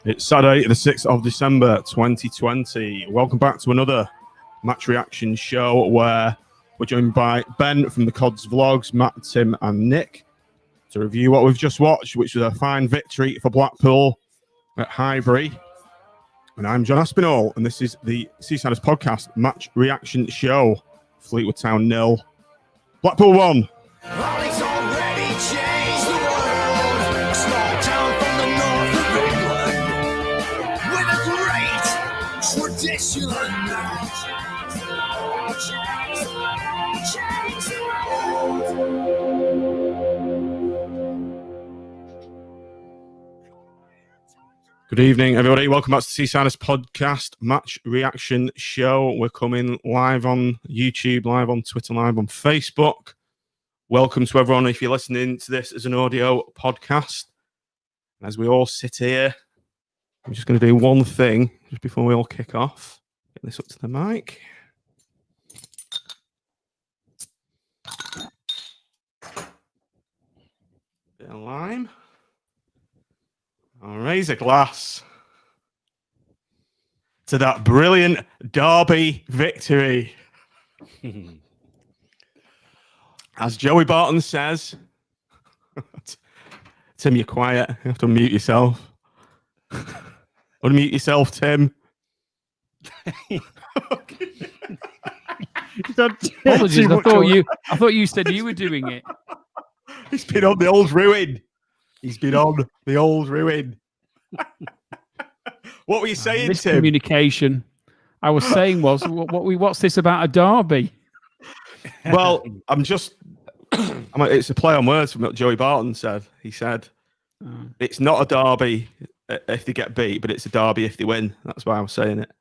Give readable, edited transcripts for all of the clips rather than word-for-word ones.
It's Saturday, the 6th of December, 2020. Welcome back to another match reaction show where we're joined by Ben from the Cods Vlogs, Matt, Tim, and Nick to review what we've just watched, which was a fine victory for Blackpool at Highbury. And I'm John Aspinall, and this is the Seasiders Podcast match reaction show. Fleetwood Town 0, Blackpool 1. Good evening, everybody. Welcome back to the Seasiders Podcast match reaction show. We're coming live on YouTube, live on Twitter, live on Facebook. Welcome to everyone if you're listening to this as an audio podcast. As we all sit here, I'm just going to do one thing just before we all kick off. Get this up to the mic. Bit of lime. I'll raise a glass to that brilliant Derby victory. As Joey Barton says, Tim, you're quiet. You have to unmute yourself. Unmute yourself, Tim. Apologies. I thought you said you were doing it. He's been on the old ruin. He's been on the old ruin. What were you saying, Tim? Communication. I was saying what's this about a derby? Well, it's a play on words from what Joey Barton said. He said, it's not a derby if they get beat, but it's a derby if they win. That's why I was saying it.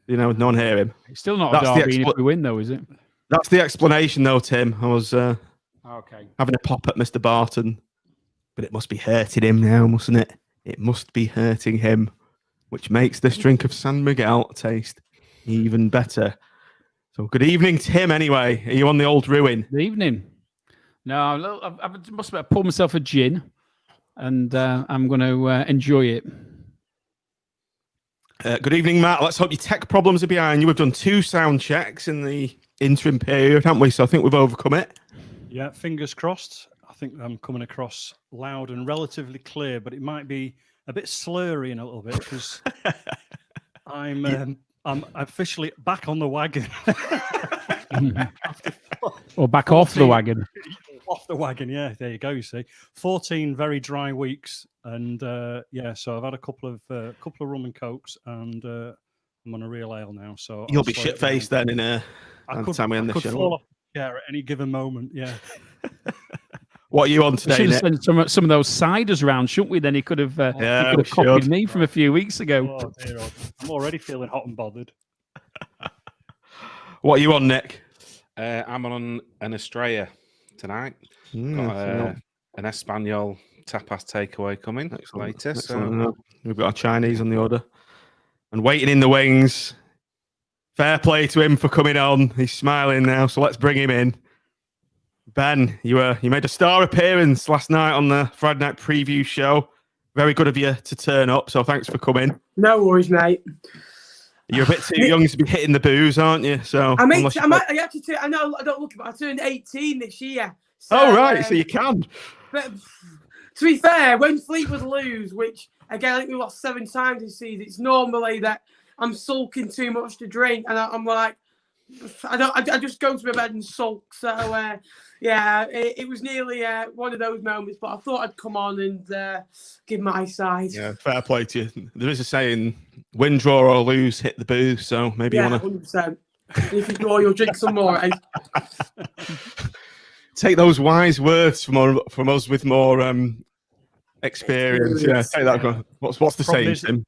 You know, no one hear him. It's still not a derby if we win, though, is it? That's the explanation, though, Tim. I was having a pop at Mr. Barton. But it must be hurting him now, mustn't it? It must be hurting him, which makes this drink of San Miguel taste even better. So good evening, Tim, anyway. Are you on the old ruin? Good evening. No, I must have poured myself a gin, and I'm going to enjoy it. Good evening, Matt. Let's hope your tech problems are behind you. We've done 2 sound checks in the interim period, haven't we? So I think we've overcome it. Yeah, fingers crossed. I think I'm coming across loud and relatively clear, but it might be a bit slurry in a little bit because I'm officially back on the wagon. Or back off the wagon. Off the wagon, yeah. There you go. You see, 14 very dry weeks, and so I've had a couple of rum and cokes, and I'm on a real ale now. So you'll be shit faced then in a time we end the show. Fall off the chair at any given moment. Yeah. What are you on today, We Nick? should have sent some of those ciders around, shouldn't we? Then he could have, copied me from a few weeks ago. Oh, dear, I'm already feeling hot and bothered. What are you on, Nick? I'm on an Estrella tonight. Got an Espanol tapas takeaway coming later. So we've got our Chinese on the order. And waiting in the wings. Fair play to him for coming on. He's smiling now, so let's bring him in. Ben, you made a star appearance last night on the Friday night preview show. Very good of you to turn up, so thanks for coming. No worries, mate. You're a bit too young to be hitting the booze, aren't you? So I know I don't look, but I turned 18 this year. So, oh right, so you can. But to be fair, when Fleetwood lose, which again I think we lost 7 times this season, it's normally that I'm sulking too much to drink, and I'm like, I just go to my bed and sulk. So it was nearly one of those moments, but I thought I'd come on and give my side. Yeah, fair play to you. There is a saying, win, draw or lose, hit the booze. So maybe you want to 100%. If you draw, you'll drink some more. Eh? Take those wise words from us with more experience. Yeah, take that. What's the saying, Tim?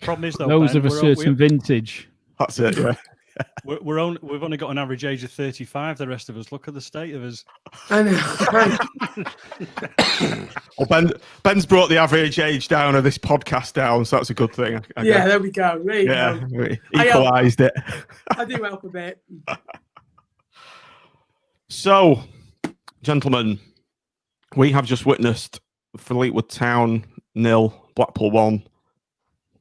Problem is, though, those of a certain vintage. That's it. Yeah. We've only got an average age of 35. The rest of us, look at the state of us. I know. Well, Ben's brought the average age down of this podcast down, so that's a good thing. I guess. There we go. There you go. We equalised it. I do help a bit. So, gentlemen, we have just witnessed Fleetwood Town 0, Blackpool 1.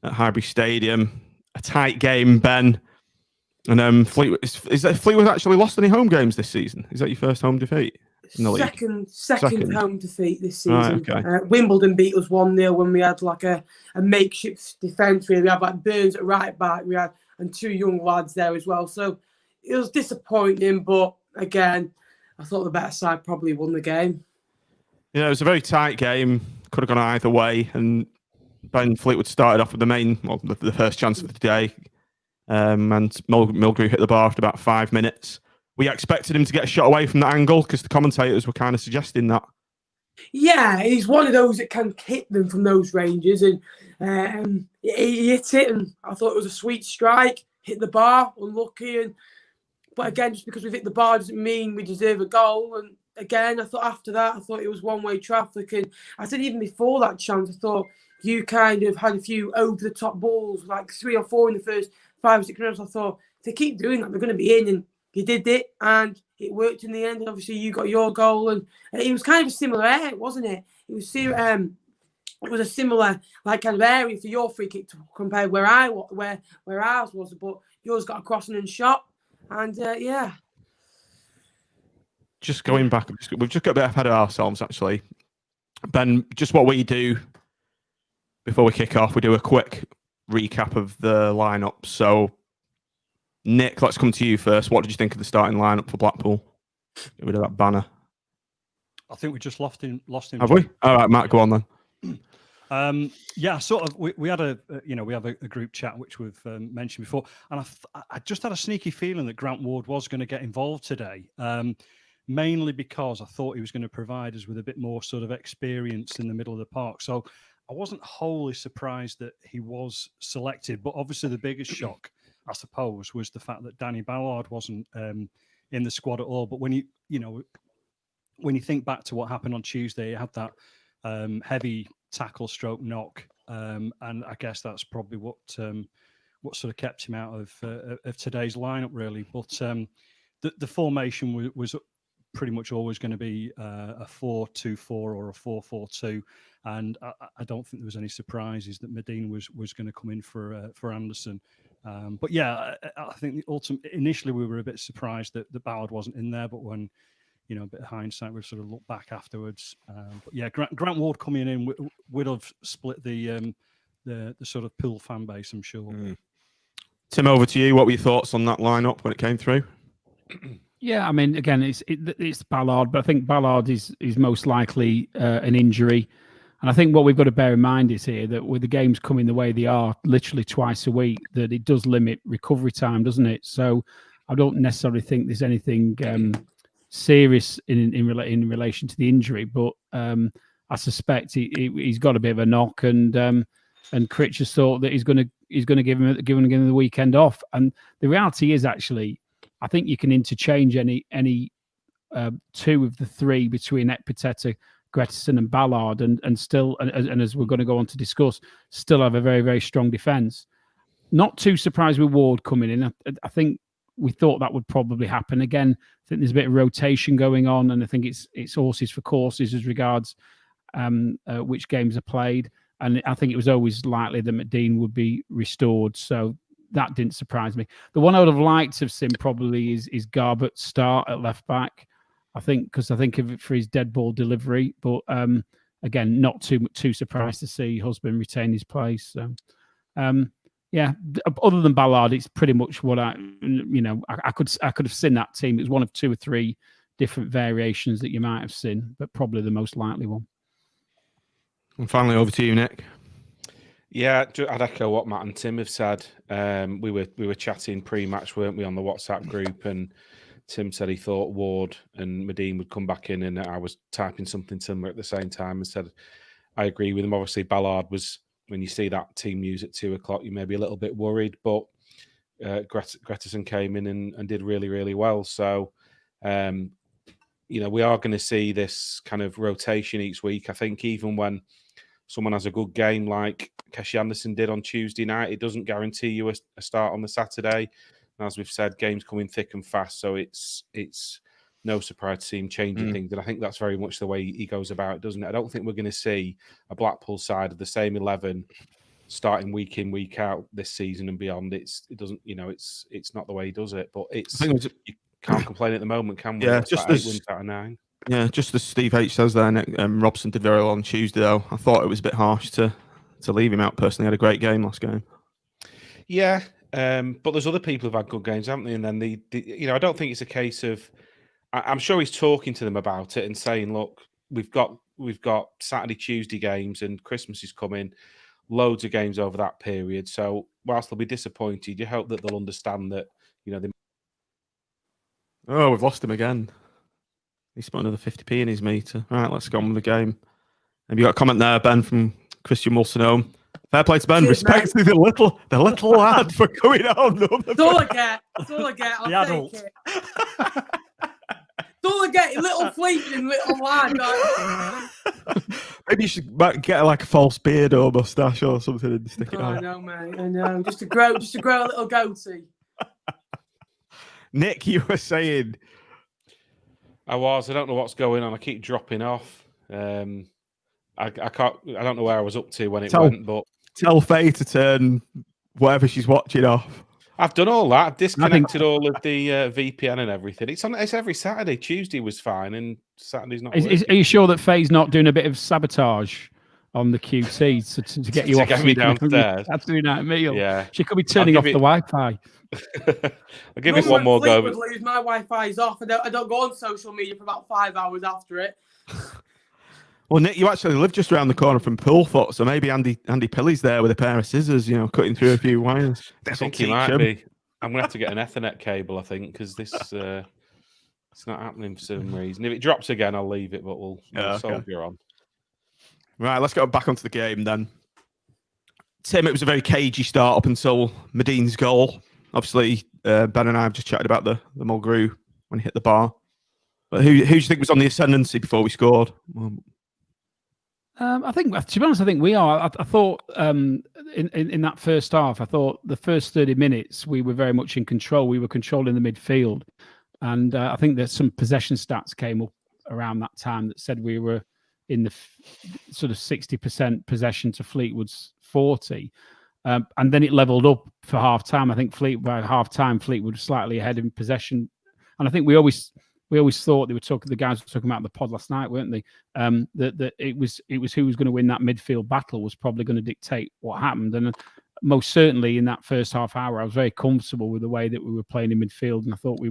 at Highbury Stadium. A tight game, Ben. And Fleetwood, is that Fleetwood actually lost any home games this season? Is that your first home defeat in the league? Second home defeat this season. Right, okay. Wimbledon beat us 1-0 when we had like a makeshift defence. Really, we had like Burns at right back. We had and 2 young lads there as well. So it was disappointing, but again, I thought the better side probably won the game. Yeah, it was a very tight game. Could have gone either way. And Ben Fleetwood started off with the first chance of the day. And Mulgrew hit the bar after about 5 minutes. We expected him to get a shot away from that angle because the commentators were kind of suggesting that. Yeah, he's one of those that can hit them from those ranges, and he hit it, and I thought it was a sweet strike. Hit the bar, unlucky, but again, just because we've hit the bar doesn't mean we deserve a goal. And again, I thought after that, I thought it was one-way traffic, and I said even before that chance, I thought you kind of had a few over-the-top balls, like 3 or 4 in the first 5 or 6 minutes. I thought if they keep doing that, they're going to be in, and you did it, and it worked in the end. And obviously, you got your goal, and it was kind of a similar area, wasn't it? It was a similar like kind of area for your free kick to compare where ours was, but yours got a crossing and shot, and yeah. Just going back, we've just got a bit ahead of ourselves actually. Ben, just what we do before we kick off, we do a quick recap of the lineup. So, Nick, let's come to you first. What did you think of the starting lineup for Blackpool? Get rid of that banner. I think we just lost him. Have we? All right, Matt, go on then. Yeah, sort of. We had we have a group chat which we've mentioned before, and I just had a sneaky feeling that Grant Ward was going to get involved today, mainly because I thought he was going to provide us with a bit more sort of experience in the middle of the park. So I wasn't wholly surprised that he was selected, but obviously the biggest shock, I suppose, was the fact that Danny Ballard wasn't in the squad at all. But when you think back to what happened on Tuesday, he had that heavy tackle stroke knock, and I guess that's probably what sort of kept him out of today's lineup, really. But the formation was pretty much always going to be a 4-2-4 or a 4-4-2, and I don't think there was any surprises that Medine was going to come in for Anderson. But yeah, I think initially we were a bit surprised that the Ballard wasn't in there, but when a bit of hindsight, we've sort of looked back afterwards. But yeah, Grant Ward coming in would have split the sort of Pool fan base, I'm sure. Tim, over to you. What were your thoughts on that lineup when it came through? Yeah, I mean, again, it's Ballard, but I think Ballard is most likely an injury. And I think what we've got to bear in mind is here that with the games coming the way they are, literally twice a week, that it does limit recovery time, doesn't it? So I don't necessarily think there's anything serious in relation to the injury, but I suspect he's got a bit of a knock, and Critch has thought that he's going to give him the weekend off. And the reality is, actually, I think you can interchange any 2 of the 3 between Ekpiteta, Gretterson and Ballard, and still, and as we're going to go on to discuss, still have a very, very strong defence. Not too surprised with Ward coming in. I think we thought that would probably happen. Again, I think there's a bit of rotation going on, and I think it's horses for courses as regards which games are played. And I think it was always likely that Medine would be restored, so that didn't surprise me. The one I would have liked to have seen probably is Garbutt's start at left back. I think of it for his dead ball delivery, but again, not too surprised to see Husband retain his place. So, yeah, other than Ballard, it's pretty much what I could have seen that team. It was one of 2 or 3 different variations that you might have seen, but probably the most likely one. And finally, over to you, Nick. Yeah, I'd echo what Matt and Tim have said. We were chatting pre-match, weren't we, on the WhatsApp group, and Tim said he thought Ward and Medine would come back in, and I was typing something similar at the same time and said I agree with him. Obviously, Ballard was, when you see that team news at 2:00, you may be a little bit worried, but Gretterson came in and did really, really well. So, we are going to see this kind of rotation each week. I think even when someone has a good game like Keshi Anderson did on Tuesday night, it doesn't guarantee you a start on the Saturday. And as we've said, games coming thick and fast, so it's no surprise to see him changing things. And I think that's very much the way he goes about it, doesn't it? I don't think we're going to see a Blackpool side of the same 11 starting week in, week out this season and beyond. It doesn't, it's not the way he does it. But you can't complain at the moment, can we? Yeah, What's just that, as 8 wins out of 9. Yeah, just as Steve H says there, Nick, Robson did very well on Tuesday, though. I thought it was a bit harsh to leave him out. Personally, had a great game last game. Yeah, but there's other people who've had good games, haven't they? And then I don't think it's a case of. I'm sure he's talking to them about it and saying, "Look, we've got Saturday, Tuesday games, and Christmas is coming. Loads of games over that period. So whilst they'll be disappointed, you hope that they'll understand that they." Oh, we've lost him again. He's put another 50p in his meter. All right, let's go on with the game. Have you got a comment there, Ben, from Christian Wilson? Fair play to Ben. Cheers, Respect to the little lad for coming on. That's all I get. That's all I get. I'll take it. That's all I get. Little fleeting little lad. Maybe you should get like a false beard or mustache or something and stick it on. I know, mate. I know. Just to grow a little goatee. Nick, you were saying. I don't know what's going on. I keep dropping off. I don't know where I was up to when it went, but tell Faye to turn whatever she's watching off. I've done all that. I've disconnected all of the VPN and everything. It's every Saturday. Tuesday was fine, and Saturday's not. Are you sure that Faye's not doing a bit of sabotage on the QT to get you to off? Get me downstairs. Saturday night meal. Yeah, she could be turning off the Wi-Fi. I'll give it one more go. My Wi-Fi is off. I don't go on social media for about 5 hours after it. Well, Nick, you actually live just around the corner from Poolfoot, so maybe Andy Pilley's there with a pair of scissors, cutting through a few wires. I think he might be. I'm going to have to get an Ethernet cable, I think, because this it's not happening for some reason. If it drops again, I'll leave it, but we'll soldier on. Right, let's go back onto the game then. Tim, it was a very cagey start up until Medine's goal. Obviously, Ben and I have just chatted about the Mulgrew when he hit the bar. But who do you think was on the ascendancy before we scored? I think, to be honest, I think we are. I thought in that first half, I thought the first 30 minutes we were very much in control. We were controlling the midfield, and I think that some possession stats came up around that time that said we were in the sort of 60% possession to Fleetwood's 40, and then it levelled up for half time. I think by half time Fleetwood was slightly ahead in possession, and I think we always thought the guys were talking about the pod last night, weren't they? That it was who was going to win that midfield battle was probably going to dictate what happened. And most certainly in that first half hour, I was very comfortable with the way that we were playing in midfield, and I thought we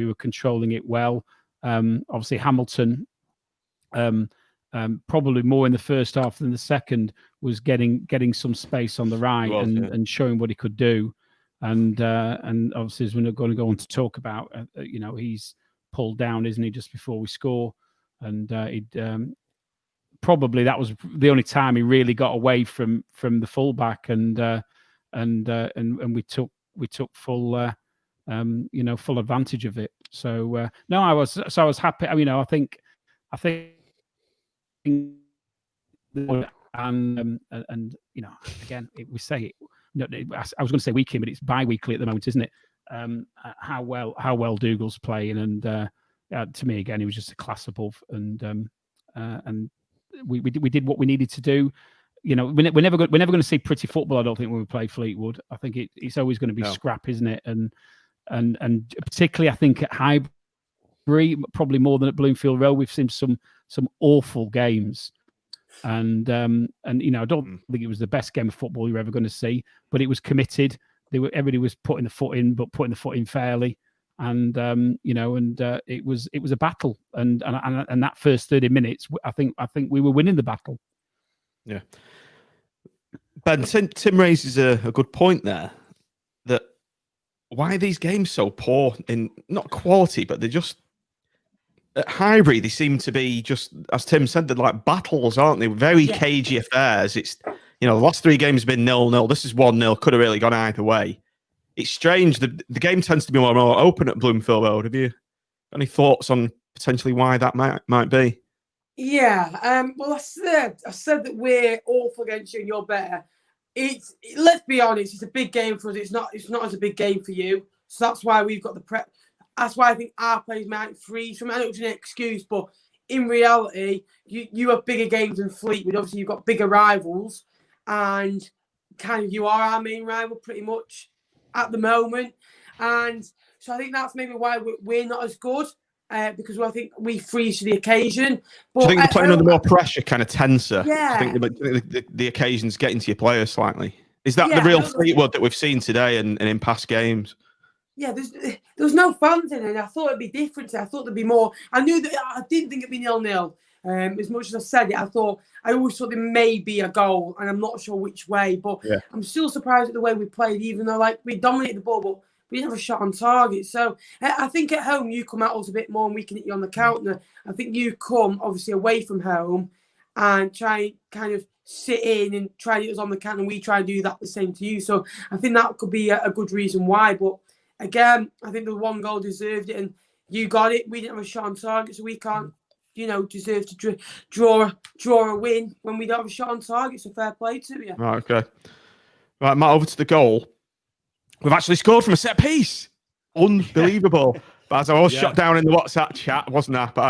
were controlling it well. Obviously, Hamilton, probably more in the first half than the second, was getting some space on the right and showing what he could do. And obviously, as we're not going to go on to talk about, he's pulled down, isn't he, just before we score? And probably that was the only time he really got away from the fullback, and we took full full advantage of it. So no, I was happy. I think and again, we say it. No, I was going to say weekly, but it's bi-weekly at the moment, isn't it? How well Dougal's playing, and to me again, he was just a class above, and we did what we needed to do. We're never going to see pretty football, I don't think, when we play Fleetwood. I think it's always going to be scrap, isn't it? And particularly I think at Highbury, probably more than at Bloomfield Road, we've seen some awful games. And I don't think it was the best game of football you're ever going to see, but it was committed. Everybody was putting the foot in, but putting the foot in fairly, and it was a battle. And that first 30 minutes, I think we were winning the battle. Yeah. Ben, Tim raises a good point there. That why are these games so poor in not quality, but they're just. At Highbury, they seem to be just, as Tim said, they're like battles, aren't they? Very cagey affairs. It's, the last 3 games have been 0-0. This is 1-0. Could have really gone either way. It's strange. The game tends to be more open at Bloomfield Road. Have you got any thoughts on potentially why that might be? Yeah. Well, I said that we're awful against you and you're better. Let's be honest. It's a big game for us. It's not as a big game for you. So that's why we've got the prep. That's why I think our players might freeze from. I know it's an excuse, but in reality, you have bigger games than Fleetwood. Obviously, you've got bigger rivals, and you are our main rival pretty much at the moment. And so I think that's maybe why we're not as good. Because I think we freeze to the occasion. But Do you think they're playing under more pressure, kind of tenser? Yeah. Do you think the occasion's getting to your players slightly? Is that the real Fleetwood that we've seen today and in past games? Yeah, there was no fans in it. I thought it'd be different. I thought there'd be more. I didn't think it'd be 0-0. As much as I said it, I always thought there may be a goal, and I'm not sure which way. But I'm still surprised at the way we played, even though we dominated the ball, but we didn't have a shot on target. So I think at home you come at us a bit more and we can hit you on the counter. I think you come obviously away from home and try kind of sit in and try to hit us on the counter, and we try and do that the same to you. So I think that could be a good reason why. But again, I think the one goal deserved it, and you got it. We didn't have a shot on target, so we can't, deserve to draw a win when we don't have a shot on target. So fair play to you. Right, okay. Right, Matt, over to the goal. We've actually scored from a set piece. Unbelievable. But as I was shot down in the WhatsApp chat, wasn't I? But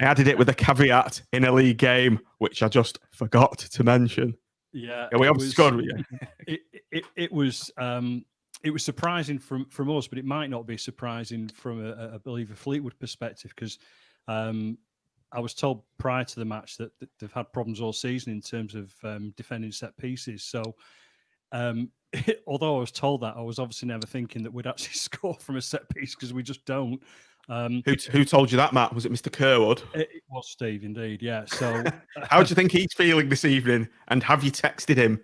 I added it with a caveat in a league game, which I just forgot to mention. Yeah, we obviously scored. It was surprising from us, but it might not be surprising from I believe a Fleetwood perspective, because I was told prior to the match that they've had problems all season in terms of defending set pieces. So although I was told that, I was obviously never thinking that we'd actually score from a set piece, because we just don't. Who told you that, Matt? Was it Mr. Kerwood? It was Steve, indeed. Yeah. So, how do you think he's feeling this evening? And have you texted him?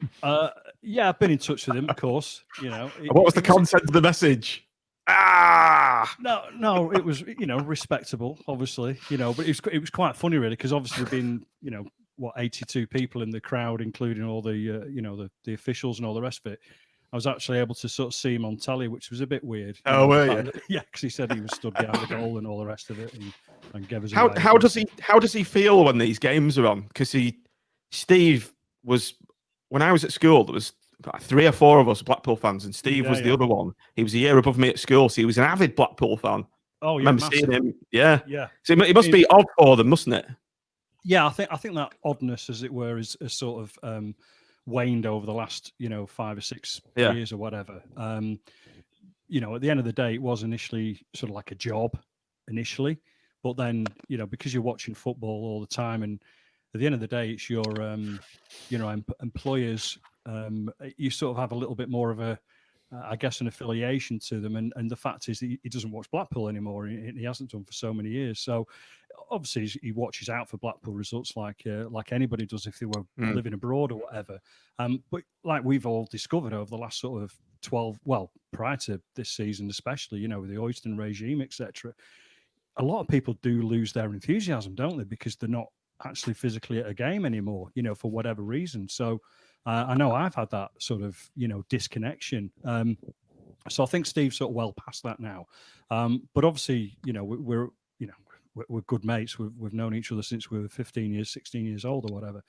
Yeah, I've been in touch with him, of course. What was the content of the message? No, it was respectable, obviously. But it was quite funny, really, because obviously there've been 82 people in the crowd, including all the the officials and all the rest of it. I was actually able to sort of see him on telly, which was a bit weird. Oh, were you? Yeah, because he said he was stood behind the goal and all the rest of it, and gave us. How does he feel when these games are on? Because Steve was, when I was at school, there was 3 or 4 of us Blackpool fans, and Steve was the other one. He was a year above me at school, so he was an avid Blackpool fan. Oh, yeah, I remember seeing him. Yeah. So it must be odd for them, mustn't it? Yeah, I think that oddness, as it were, is sort of waned over the last 5 or 6 years or whatever. At the end of the day, it was initially sort of like a job initially, but then because you're watching football all the time, and at the end of the day, it's your employers. You sort of have a little bit more of a, I guess, an affiliation to them, and the fact is he doesn't watch Blackpool anymore. He hasn't done for so many years. So obviously he watches out for Blackpool results like anybody does if they were living abroad or whatever. But like we've all discovered over the last sort of 12, well, prior to this season especially, with the Oyston regime, etc., a lot of people do lose their enthusiasm, don't they? Because they're not actually physically at a game anymore, for whatever reason. So I know I've had that sort of, disconnection. So I think Steve's sort of well past that now. But obviously, we're good mates. We've known each other since we were 15 years, 16 years old or whatever,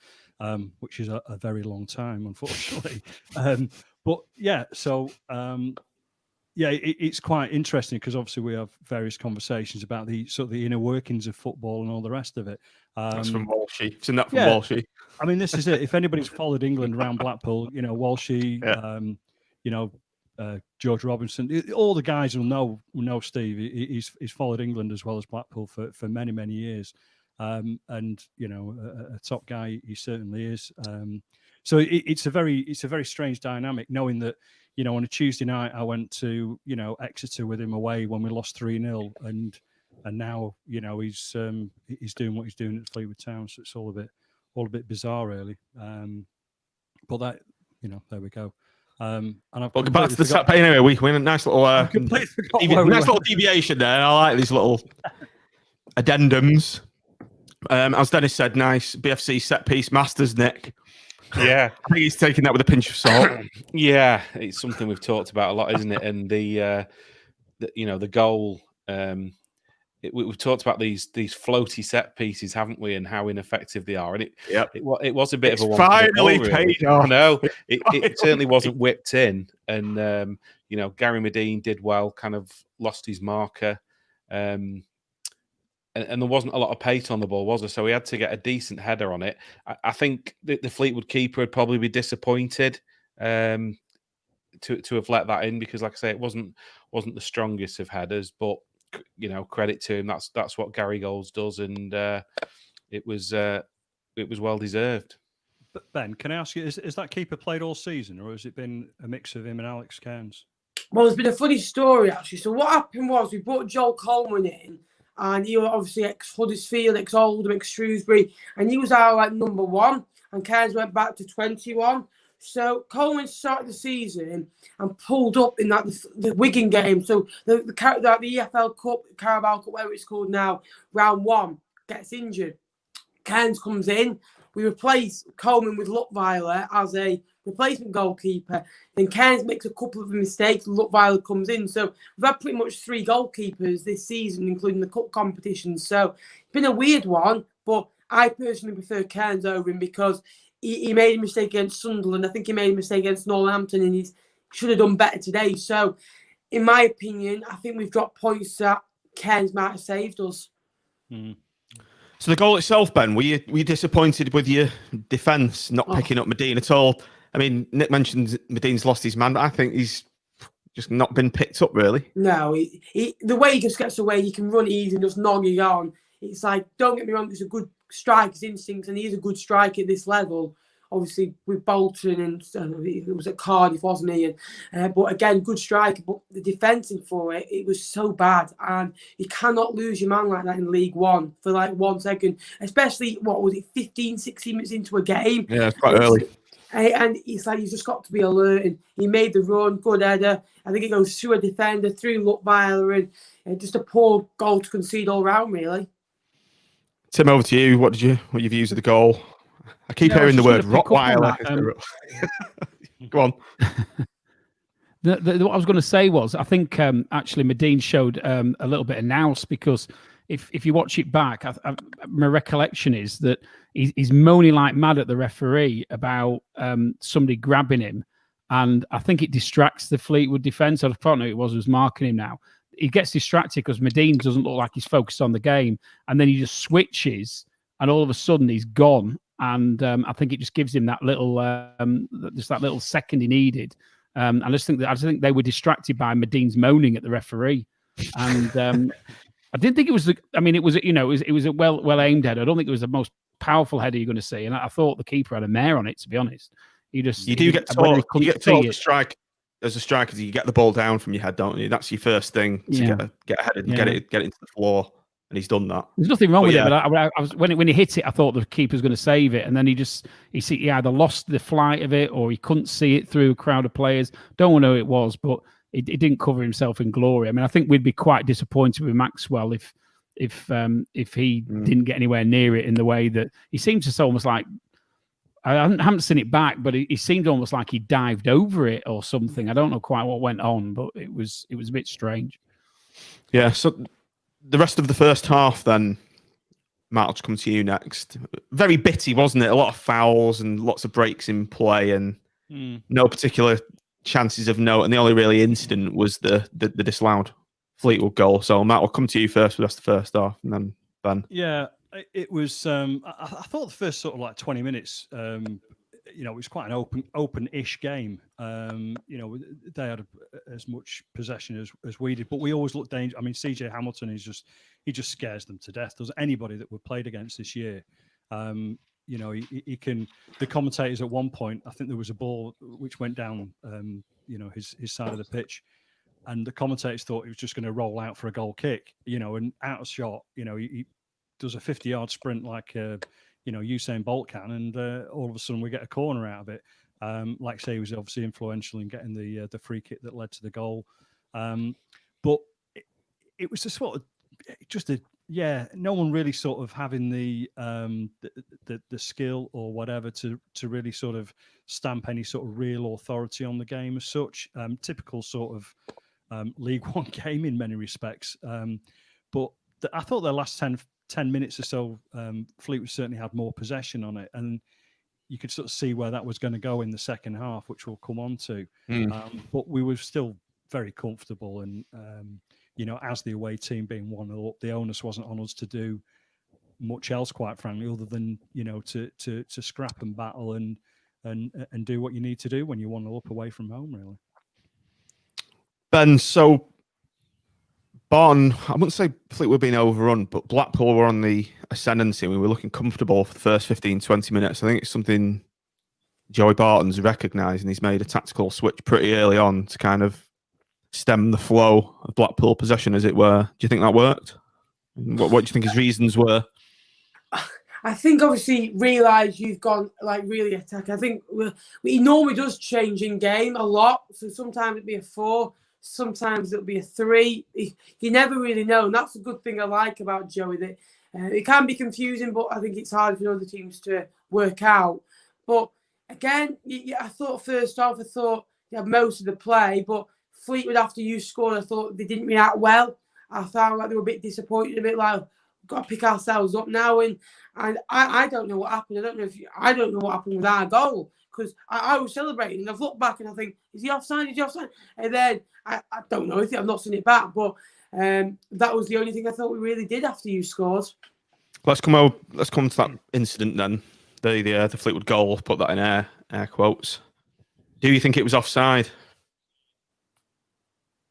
which is a very long time, unfortunately. But yeah, so it's quite interesting because obviously we have various conversations about the sort of the inner workings of football and all the rest of it. That's from Walshy. I've seen that from Walshy. I mean, this is it. If anybody's followed England around Blackpool, Walshy, George Robinson, all the guys will know Steve. He's followed England as well as Blackpool for many, many years. And a top guy he certainly is. So it's a very strange dynamic, knowing that on a Tuesday night I went to Exeter with him away when we lost 3-0, and now he's doing what he's doing at Fleetwood Town. So it's all a bit bizarre, really. But that there we go. And I've back to the set. Anyway, we win a nice little deviation there. I like these little addendums. As Dennis said, nice BFC set piece masters, Nick. Yeah, I think he's taking that with a pinch of salt. Yeah, it's something we've talked about a lot, isn't it? And the goal. We've talked about these floaty set pieces, haven't we? And how ineffective they are. And it was a bit of a one. Finally paid off. No, it certainly wasn't whipped in. And Gary Medine did well. Kind of lost his marker. And there wasn't a lot of pace on the ball, was there? So he had to get a decent header on it. I think the Fleetwood keeper would probably be disappointed to have let that in, because, like I say, it wasn't the strongest of headers, but credit to him. That's what Gary Goals does, and it was well deserved. But Ben, can I ask you, is that keeper played all season, or has it been a mix of him and Alex Cairns? Well, there's been a funny story, actually. So what happened was we brought Joel Coleman in, and he was obviously ex-Huddersfield, ex-Oldham, ex-Shrewsbury, and he was our number one, and Cairns went back to 21. So Coleman started the season and pulled up in the Wigan game. So the EFL Cup, Carabao Cup, whatever it's called now, round 1, gets injured. Cairns comes in. We replace Coleman with Luttweiler as a replacement goalkeeper. Then Cairns makes a couple of mistakes. Luttweiler comes in. So we've had pretty much 3 goalkeepers this season, including the cup competitions. So it's been a weird one, but I personally prefer Cairns over him because he made a mistake against Sunderland. I think he made a mistake against Northampton, and he should have done better today. So, in my opinion, I think we've dropped points that Cairns might have saved us. Mm. So the goal itself, Ben, were you disappointed with your defence not picking up Medine at all? I mean, Nick mentioned Medine's lost his man, but I think he's just not been picked up, really. No, the way he just gets away, he can run easy and just nog it on. It's like, don't get me wrong, he's a good striker's instincts, and he is a good striker at this level. Obviously, with Bolton and it was at Cardiff, wasn't he? And but again, good striker. But the defending for it was so bad, and you cannot lose your man like that in League One for like 1 second, especially 15, 16 minutes into a game. Yeah, it's quite early. And it's like you've just got to be alert. And he made the run, good header. I think it goes through a defender, through Luttweiler, and just a poor goal to concede all round, really. Tim, over to you. What your views of the goal? I keep hearing the word Rottweiler. Go on. What I was going to say was, I think actually Medine showed a little bit of nous, because if you watch it back, my recollection is that he's moaning like mad at the referee about somebody grabbing him, and I think it distracts the Fleetwood defence. I don't know who it was marking him now. He gets distracted because Medine doesn't look like he's focused on the game, and then he just switches, and all of a sudden he's gone. And I think it just gives him that little, second he needed. I just think they were distracted by Medine's moaning at the referee, and I didn't think it was. It was a well aimed header. I don't think it was the most powerful header you're going to see, and I thought the keeper had a mare on it. To be honest, you get taught to strike as a striker. You get the ball down from your head, don't you? That's your first thing to get ahead and get it into the floor. And he's done that. There's nothing wrong with it, but I was when he hit it, I thought the keeper's going to save it, and then he either lost the flight of it or he couldn't see it through a crowd of players. Don't know who it was, but he didn't cover himself in glory. I mean, I think we'd be quite disappointed with Maxwell if he didn't get anywhere near it in the way that he seemed to. Almost like I haven't seen it back, but he seemed almost like he dived over it or something. I don't know quite what went on, but it was a bit strange. Yeah. So. The rest of the first half, then, Matt, I'll come to you next. Very bitty, wasn't it? A lot of fouls and lots of breaks in play, and no particular chances of note. And the only really incident was the disallowed Fleetwood goal. So, Matt, I'll come to you first for the rest of the first half, and then Ben. Yeah, it was. I thought the first sort of like 20 minutes. It was quite an open-ish game. They had as much possession as we did, but we always looked dangerous. I mean, CJ Hamilton he just scares them to death. Does anybody that we've played against this year? He can. The commentators at one point, I think there was a ball which went down, his side of the pitch, and the commentators thought he was just going to roll out for a goal kick, and out of shot, he does a 50-yard sprint like. Usain Bolt can, and all of a sudden we get a corner out of it. Like I say, he was obviously influential in getting the free kick that led to the goal. But it was no one really sort of having the skill or whatever to really sort of stamp any sort of real authority on the game as such. Typical sort of League One game in many respects. But I thought the last 10 minutes or so, Fleetwood certainly had more possession on it, and you could sort of see where that was going to go in the second half, which we'll come on to. But we were still very comfortable, and as the away team being 1-0 up, the onus wasn't on us to do much else, quite frankly, other than to scrap and battle and and do what you need to do when you 1-0 up away from home, really. Ben, so Barton, I wouldn't say Fleetwood being overrun, but Blackpool were on the ascendancy. We were looking comfortable for the first 15, 20 minutes. I think it's something Joey Barton's recognised, and he's made a tactical switch pretty early on to kind of stem the flow of Blackpool possession, as it were. Do you think that worked? What do you think his reasons were? I think obviously realise you've gone like really attack. I think he normally does change in game a lot. So sometimes it'd be a 4, sometimes it'll be a 3. You never really know, and that's a good thing I like about Joey. That it can be confusing, but I think it's hard for other teams to work out. But again, I thought first off, they had most of the play, but Fleetwood, after you scored, I thought they didn't react well. I felt like they were a bit disappointed, a bit like, we've got to pick ourselves up now. And I don't know what happened. I don't know what happened with our goal, because I was celebrating and I've looked back and I think, is he offside? Is he offside? And then I don't know. I've not seen it back, but that was the only thing I thought we really did after you scored. Let's come to that incident then. The Fleetwood goal. Put that in air quotes. Do you think it was offside?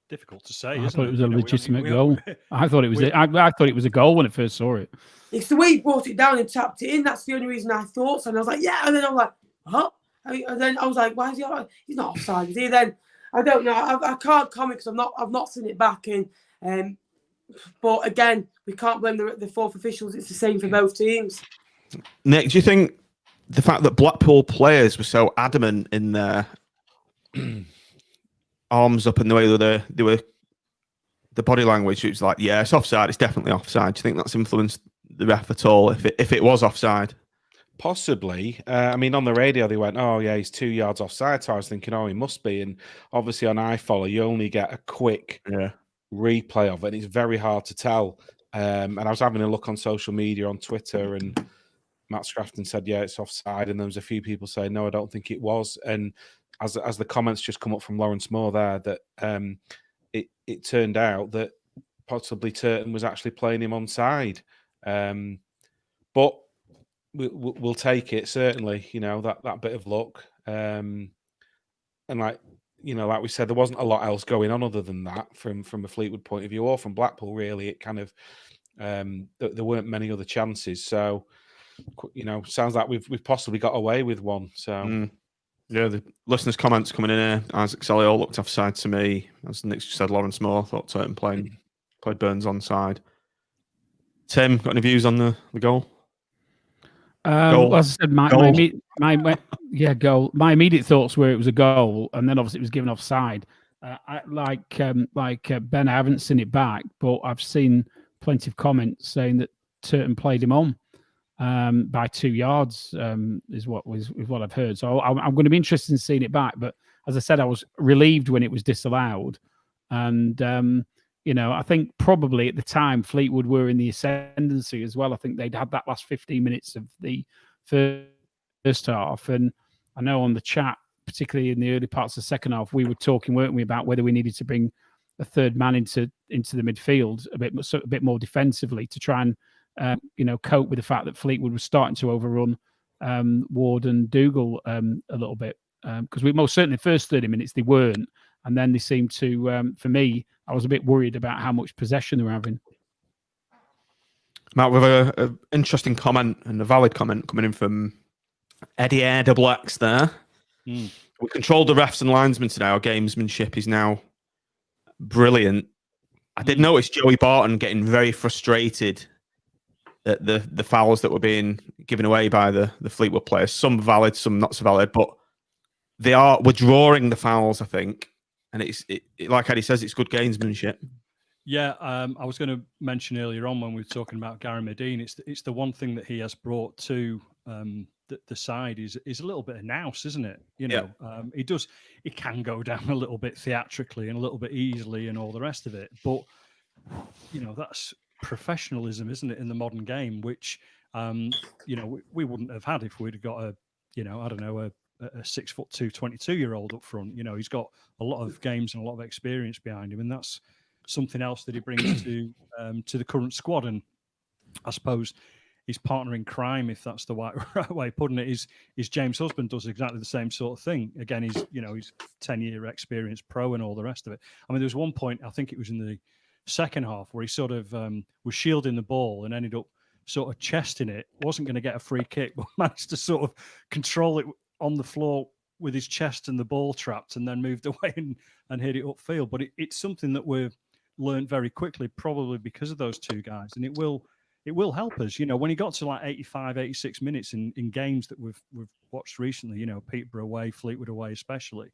Difficult to say. I Isn't thought it was a You know, legitimate goal. I thought it was. I thought it was a goal when I first saw it. It's the way he brought it down and tapped it in. That's the only reason I thought so. And I was like, yeah. And then I was like, huh? And then I was like, why is he? He's not offside, is he? Then I don't know. I can't comment because I've not seen it back. And but again, we can't blame the fourth officials. It's the same for both teams. Nick, do you think the fact that Blackpool players were so adamant in their arms up in the way that they were, the body language, it was like, yeah, it's offside, it's definitely offside. Do you think that's influenced the ref at all, if it was offside? Possibly. I mean, on the radio, they went, oh, yeah, he's 2 yards offside. So I was thinking, oh, he must be. And obviously on iFollow, you only get a quick replay of it. And it's very hard to tell. And I was having a look on social media, on Twitter, and Matt Scrafton said, yeah, it's offside. And there was a few people saying, no, I don't think it was. And as the comments just come up from Lawrence Moore there, that it turned out that possibly Turton was actually playing him onside. But we'll take it, certainly, you know, that bit of luck. And like we said, there wasn't a lot else going on other than that from a Fleetwood point of view, or from Blackpool, really. It kind of, there weren't many other chances. So, sounds like we've possibly got away with one. So, yeah, the listeners' comments coming in here. Isaac Selly all looked offside to me. As Nick just said, Lawrence Moore thought Turton played Burns onside. Tim, got any views on the goal? Well, as I said, goal. My immediate thoughts were it was a goal, and then obviously it was given offside. Like Ben, I haven't seen it back, but I've seen plenty of comments saying that Turton played him on by 2 yards. Is what I've heard. So I'm going to be interested in seeing it back. But as I said, I was relieved when it was disallowed, and I think probably at the time Fleetwood were in the ascendancy as well. I think they'd had that last 15 minutes of the first half. And I know on the chat, particularly in the early parts of the second half, we were talking, weren't we, about whether we needed to bring a third man into the midfield a bit more defensively to try and cope with the fact that Fleetwood was starting to overrun Ward and Dougal a little bit. Because we most certainly the first 30 minutes they weren't. And then they seemed to, for me, I was a bit worried about how much possession they were having. Matt, with an interesting comment and a valid comment coming in from Eddie Air Double X there. We controlled the refs and linesmen today. Our gamesmanship is now brilliant. I did notice Joey Barton getting very frustrated at the fouls that were being given away by the Fleetwood players. Some valid, some not so valid, but we're drawing the fouls, I think. And it's like Eddie says, it's good gamesmanship. Yeah, I was going to mention earlier on when we were talking about Gary Medine, it's the one thing that he has brought to the side is a little bit of nous, isn't it? He can go down a little bit theatrically and a little bit easily and all the rest of it. But that's professionalism, isn't it, in the modern game, which we wouldn't have had if we'd got a 6'2", 22-year-old up front. He's got a lot of games and a lot of experience behind him, and that's something else that he brings to the current squad. And I suppose partner in crime, if that's the right way of putting it, is James Husband does exactly the same sort of thing. Again, he's 10-year experienced pro and all the rest of it. I mean, there was one point, I think it was in the second half, where he sort of was shielding the ball and ended up sort of chesting it. Wasn't going to get a free kick, but managed to sort of control it on the floor with his chest and the ball trapped, and then moved away and hit it upfield. But it's something that we've learned very quickly, probably because of those two guys, and it will help us. When he got to like 85, 86 minutes in games that we've watched recently, Peterborough away, Fleetwood away especially,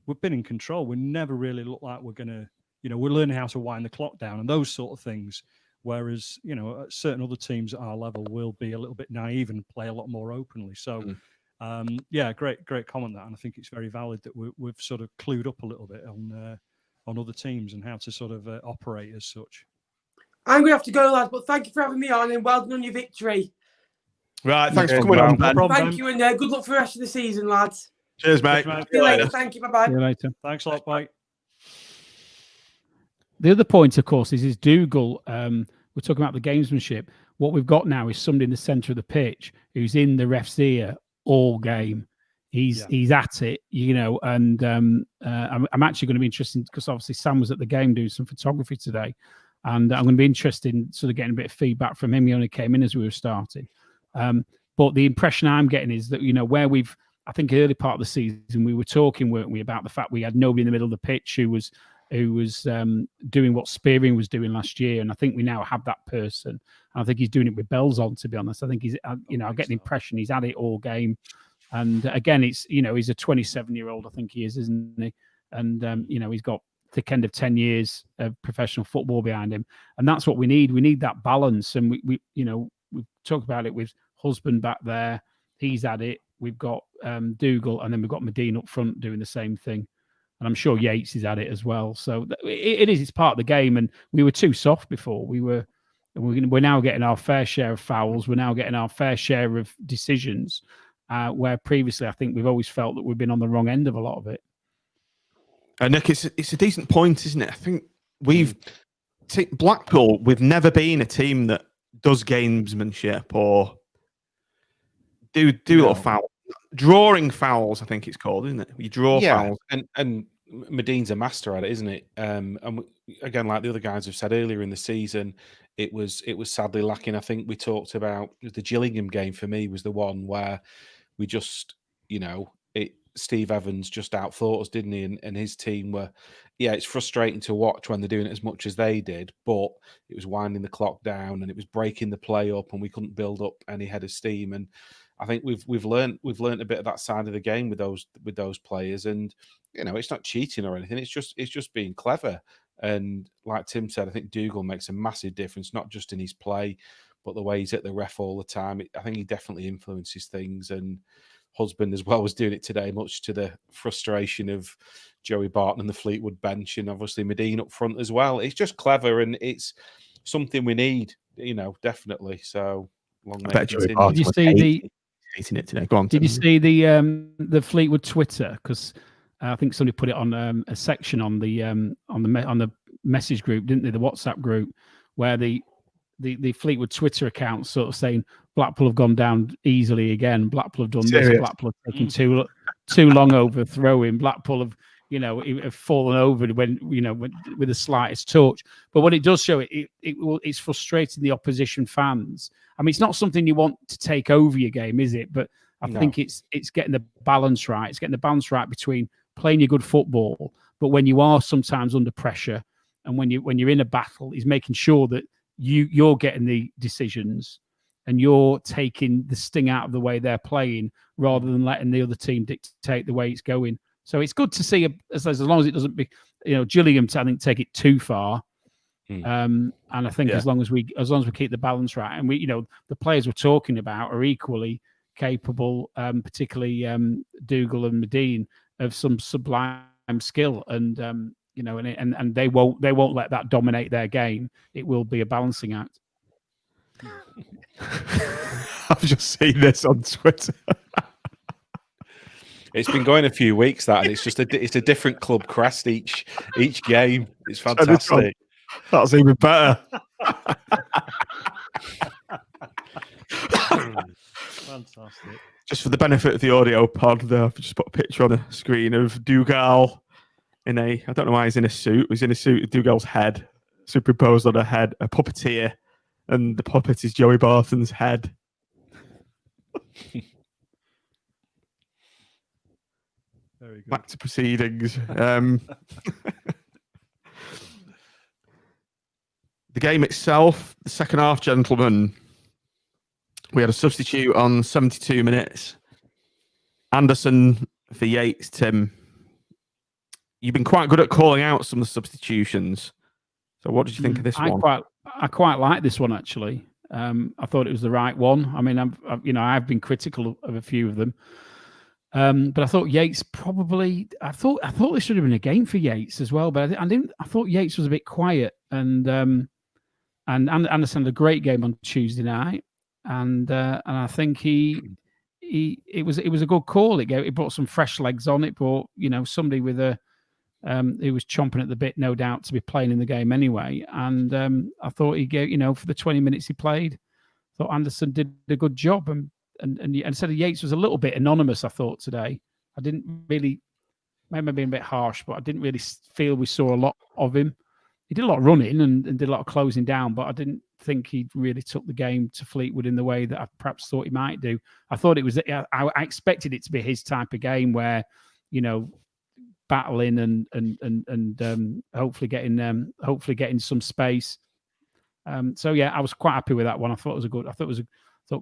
we've been in control. We never really look like we're going to, we're learning how to wind the clock down and those sort of things. Whereas, certain other teams at our level will be a little bit naive and play a lot more openly. So, great comment that. And I think it's very valid that we've sort of clued up a little bit on other teams and how to sort of operate as such. I'm going to have to go, lads, but thank you for having me on and well done on your victory. Right, thanks for coming on, Ben. Thank you, and good luck for the rest of the season, lads. Cheers, mate. See you later. Thank you. Bye-bye. See you later. Thanks a lot, bye. The other point, of course, is Dougal. We're talking about the gamesmanship. What we've got now is somebody in the centre of the pitch who's in the ref's ear all game. He's at it, and I'm actually going to be interested because obviously Sam was at the game doing some photography today, and I'm going to be interested in sort of getting a bit of feedback from him. He only came in as we were starting. But the impression I'm getting is that, where I think early part of the season, we were talking, weren't we, about the fact we had nobody in the middle of the pitch who was doing what Spearing was doing last year. And I think we now have that person. And I think he's doing it with bells on, to be honest. I think he's, I get the impression he's had it all game. And again, it's, he's a 27-year-old, I think he is, isn't he? And, he's got thick end of 10 years of professional football behind him. And that's what we need. We need that balance. And we've talked about it with Husband back there. He's at it. We've got Dougal, and then we've got Medine up front doing the same thing. And I'm sure Yates is at it as well. So it's part of the game. And we were too soft before. We're now getting our fair share of fouls. We're now getting our fair share of decisions, where previously I think we've always felt that we've been on the wrong end of a lot of it. Nick, it's a decent point, isn't it? I think Blackpool, we've never been a team that does gamesmanship or do little fouls. Drawing fouls, I think it's called, isn't it? You draw fouls. And Medine's a master at it, isn't it? And again, like the other guys have said earlier in the season, it was sadly lacking. I think we talked about the Gillingham game for me was the one where we just, Steve Evans just outthought us, didn't he? And his team were, it's frustrating to watch when they're doing it as much as they did, but it was winding the clock down and it was breaking the play up and we couldn't build up any head of steam. And I think we've learned a bit of that side of the game with those players, and it's not cheating or anything. It's just being clever. And like Tim said, I think Dougal makes a massive difference, not just in his play, but the way he's at the ref all the time. I think he definitely influences things. And Husband as well was doing it today, much to the frustration of Joey Barton and the Fleetwood bench, and obviously Medine up front as well. It's just clever, and it's something we need, definitely. So long may it continue. Did you see hating it today? Go on. Did you see the Fleetwood Twitter? Because I think somebody put it on a section on the message group, didn't they? The WhatsApp group, where the Fleetwood Twitter account sort of saying Blackpool have gone down easily again. Blackpool have done this. Blackpool have taken too long overthrowing. Blackpool have fallen over when with the slightest touch. But what it does show, it's frustrating the opposition fans. I mean, it's not something you want to take over your game, is it? But I think it's getting the balance right. It's getting the balance right between playing your good football, but when you are sometimes under pressure, and when you're in a battle, is making sure that you're getting the decisions and you're taking the sting out of the way they're playing, rather than letting the other team dictate the way it's going. So it's good to see, as long as it doesn't be, Gillingham, I think, take it too far. And I think as long as we keep the balance right, and the players we're talking about are equally capable, particularly Dougal and Medine, of some sublime skill, and and they won't let that dominate their game. It will be a balancing act. I've just seen this on Twitter. It's been going a few weeks, that, and it's a different club crest each game. It's fantastic. That's even better. Fantastic. Just for the benefit of the audio pod, though, I've just put a picture on the screen of Dougal in I don't know why he's in a suit. He's in a suit with Dougal's head superimposed on a head, a puppeteer, and the puppet is Joey Barton's head. Very good. Back to proceedings. The game itself, the second half, gentlemen. We had a substitute on 72 minutes. Anderson for Yates, Tim. You've been quite good at calling out some of the substitutions. So what did you think of this one? I quite like this one, actually. I thought it was the right one. I mean, I've been critical of a few of them. But I thought Yates probably. I thought this should have been a game for Yates as well. But I didn't. I thought Yates was a bit quiet, and Anderson had a great game on Tuesday night, and I think it was a good call. It brought some fresh legs on. It brought somebody with a he was chomping at the bit, no doubt, to be playing in the game anyway. And I thought he gave for the 20 minutes he played, I thought Anderson did a good job. And instead of Yates was a little bit anonymous, I thought today. I didn't really, maybe being a bit harsh, but I didn't really feel we saw a lot of him. He did a lot of running and did a lot of closing down, but I didn't think he really took the game to Fleetwood in the way that I perhaps thought he might do. I thought it was, I expected it to be his type of game where, battling and hopefully getting some space. So yeah, I was quite happy with that one. I thought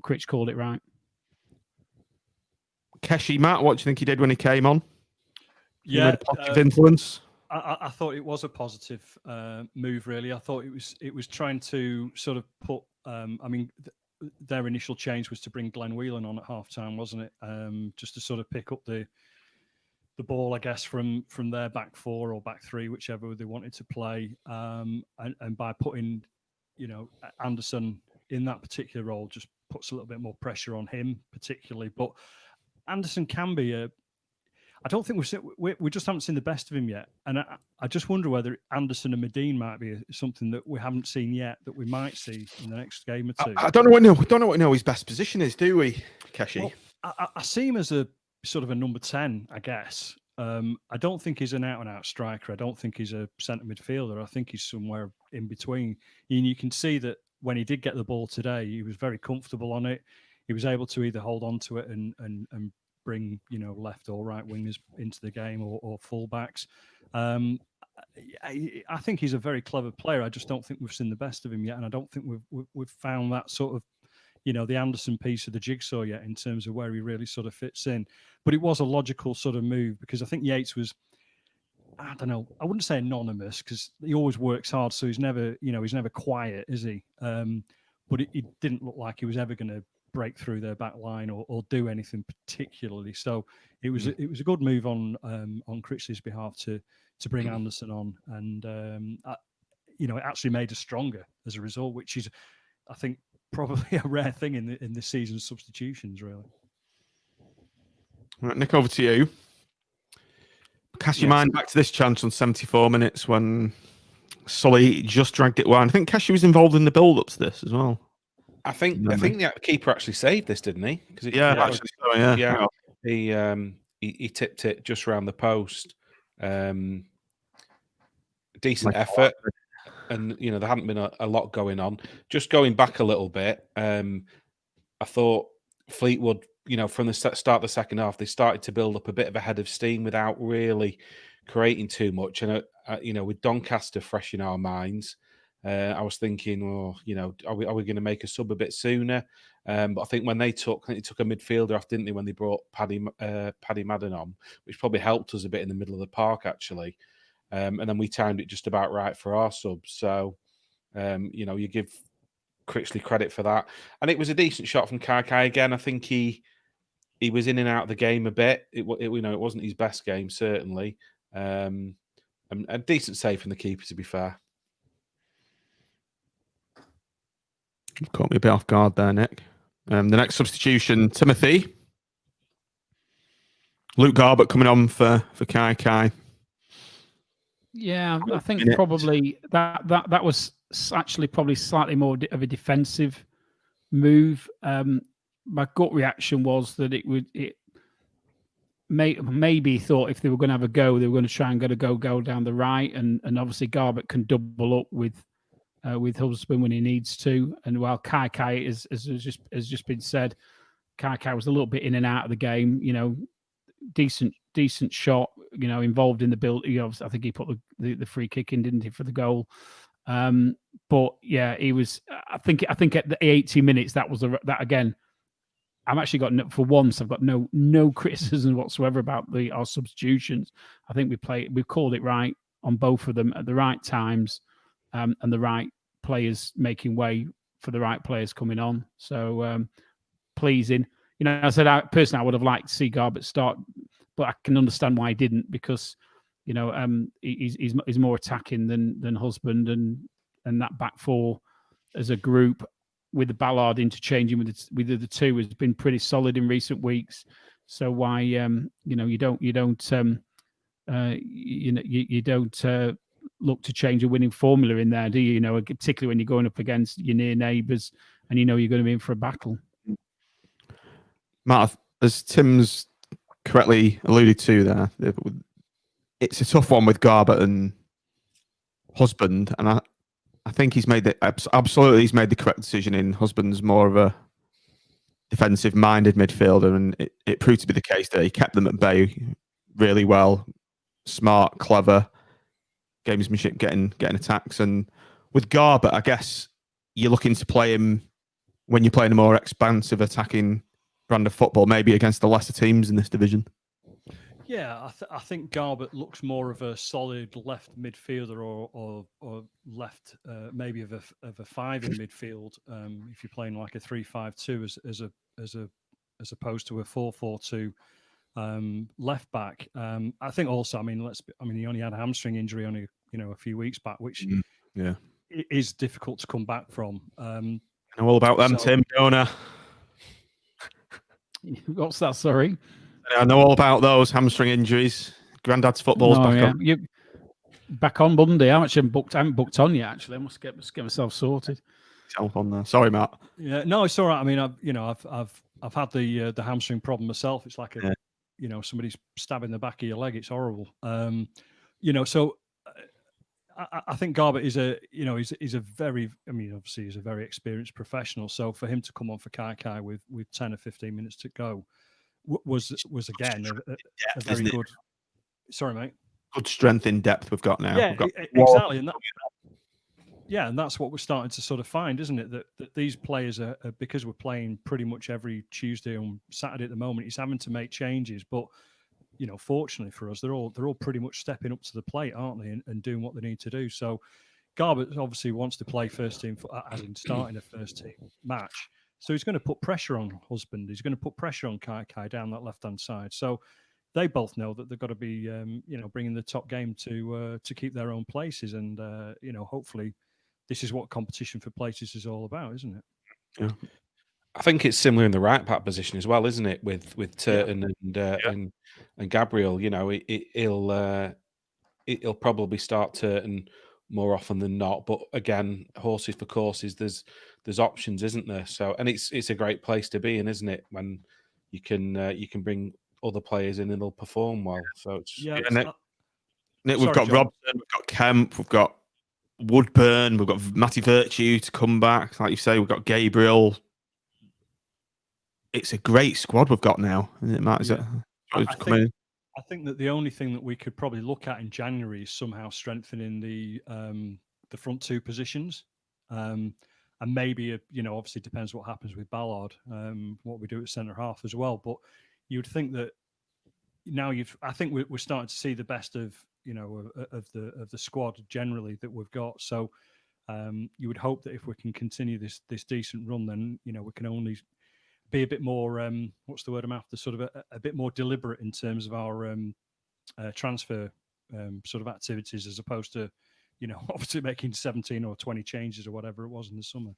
Critch called it right. Keshi, Matt, what do you think he did when he came on? Yeah, he made a positive influence. I thought it was a positive move. Really, I thought it was trying to sort of put. Their initial change was to bring Glenn Whelan on at halftime, wasn't it? Just to sort of pick up the ball, I guess, from their back four or back three, whichever they wanted to play, and by putting, Anderson in that particular role, just puts a little bit more pressure on him, particularly. But Anderson can be I don't think we just haven't seen the best of him yet, and I just wonder whether Anderson and Medine might be something that we haven't seen yet that we might see in the next game or two. I don't know what his best position is, do we, Keshi? Well, I see him as a sort of a number 10, I guess. I don't think he's an out-and-out striker. I don't think he's a centre midfielder. I think he's somewhere in between. And you can see that when he did get the ball today, he was very comfortable on it. He was able to either hold on to it and bring left or right wingers into the game or fullbacks. I think he's a very clever player. I just don't think we've seen the best of him yet, and I don't think we've found that sort of the Anderson piece of the jigsaw yet in terms of where he really sort of fits in. But it was a logical sort of move because I think Yates was, I don't know, I wouldn't say anonymous because he always works hard, so he's never quiet, is he? But it didn't look like he was ever going to break through their back line or do anything particularly. So it was a good move on Critchley's behalf to bring Anderson on, and it actually made us stronger as a result, which is, I think, probably a rare thing in this season's substitutions, really. Right, Nick, over to you. Cast your mind back to this chance on 74 minutes when Sully just dragged it wide. I think Cashy was involved in the build-up to this as well. I think the keeper actually saved this, didn't he? He tipped it just around the post. Decent effort. And, there hadn't been a lot going on. Just going back a little bit, I thought Fleetwood, from the start of the second half, they started to build up a bit of a head of steam without really creating too much. And, with Doncaster fresh in our minds, I was thinking, are we going to make a sub a bit sooner? But I think when they took a midfielder off, didn't they, when they brought Paddy Madden on, which probably helped us a bit in the middle of the park, actually. And then we timed it just about right for our subs. So, you give Critchley credit for that. And it was a decent shot from Kai again. I think he was in and out of the game a bit. It wasn't his best game, certainly. And a decent save from the keeper, to be fair. You've caught me a bit off guard there, Nick. The next substitution, Timothy. Luke Garbutt coming on for Kai. Yeah, I think probably that was actually probably slightly more of a defensive move. my gut reaction was that maybe thought if they were going to have a go, they were going to try and get a go down the right, and obviously Garbutt can double up with Husband when he needs to, and while Kai has just been said, Kai was a little bit in and out of the game, decent shot, involved in the build. I think he put the free kick in, didn't he, for the goal? But yeah, he was. I think at the 80 minutes that that again. I'm actually got for once. I've got no criticism whatsoever about our substitutions. I think we've called it right on both of them at the right times, and the right players making way for the right players coming on. So pleasing. I said personally I would have liked to see Garbutt start, but I can understand why he didn't, because he's more attacking than Husband, and that back four as a group, with the Ballard interchanging with the two, has been pretty solid in recent weeks. So why you don't look to change a winning formula in there, do you? Particularly when you're going up against your near neighbours and you're going to be in for a battle. Matt, as Tim's correctly alluded to there, it's a tough one with Garbutt and Husband, and I think he's made the correct decision. In Husband's more of a defensive-minded midfielder, and it proved to be the case that he kept them at bay really well. Smart, clever, gamesmanship, getting attacks. And with Garbutt, I guess you're looking to play him when you're playing a more expansive, attacking brand of football, maybe against the lesser teams in this division. Yeah, I think Garbutt looks more of a solid left midfielder, or left maybe of a five in midfield. If you're playing like a 3-5-2 as opposed to a 4-4-2 left back. I think also, he only had a hamstring injury only a few weeks back, which is difficult to come back from. I know all about them, Tim, don't I? What's that? Sorry. I know all about those hamstring injuries. Granddad's football's back on. You back on Monday. I haven't booked on yet. Actually, I must get myself sorted. Self on there. Sorry, Matt. Yeah, no, it's all right. I've had the hamstring problem myself. It's like somebody's stabbing the back of your leg. It's horrible. So I think Garbutt is he's a very, obviously he's a very experienced professional. So for him to come on for Kai with 10 or 15 minutes to go was again a very good. Sorry, mate. Good strength in depth we've got now. Yeah, exactly. And that's what we're starting to sort of find, isn't it? That these players are, because we're playing pretty much every Tuesday and Saturday at the moment, he's having to make changes. But fortunately for us, they're all pretty much stepping up to the plate, aren't they, and doing what they need to do. So Garbutt obviously wants to play first team, as in starting a first team match. So he's going to put pressure on Husband. He's going to put pressure on Kai down that left-hand side. So they both know that they've got to be, bringing the top game to keep their own places. And, hopefully this is what competition for places is all about, isn't it? Yeah. I think it's similar in the right back position as well, isn't it? With Turton and Gabriel, he'll probably start Turton more often than not. But again, horses for courses. There's options, isn't there? So, and it's a great place to be in, isn't it? When you can bring other players in and they'll perform well. So it's Nick, we've got John. Robson, we've got Kemp, we've got Woodburn, we've got Matty Virtue to come back. Like you say, we've got Gabriel. It's a great squad we've got now, isn't it, Matt? I think that the only thing that we could probably look at in January is somehow strengthening the front two positions. And maybe, obviously depends what happens with Ballard, what we do at centre half as well. But you would think that now I think we're starting to see the best of the squad generally that we've got. So you would hope that if we can continue this decent run, then we can only be a bit more what's the word I'm after? Sort of a bit more deliberate in terms of our transfer sort of activities, as opposed to obviously making 17 or 20 changes or whatever it was in the summer.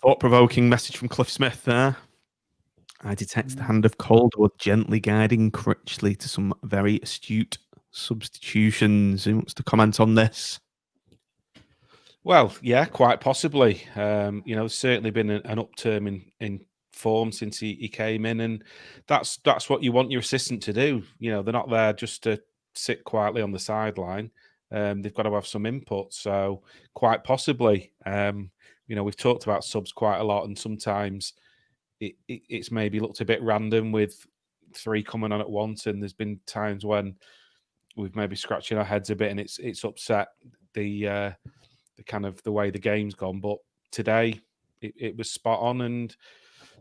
Thought-provoking message from Cliff Smith there. I detect the hand of Calder gently guiding Critchley to some very astute substitutions. Who wants to comment on this? Well, yeah, quite possibly. There's certainly been an upturn in form since he came in, and that's what you want your assistant to do. They're not there just to sit quietly on the sideline. They've got to have some input. So quite possibly, we've talked about subs quite a lot, and sometimes it's maybe looked a bit random with 3 coming on at once, and there's been times when we've maybe scratching our heads a bit, and it's upset the kind of the way the game's gone. But today it was spot on, and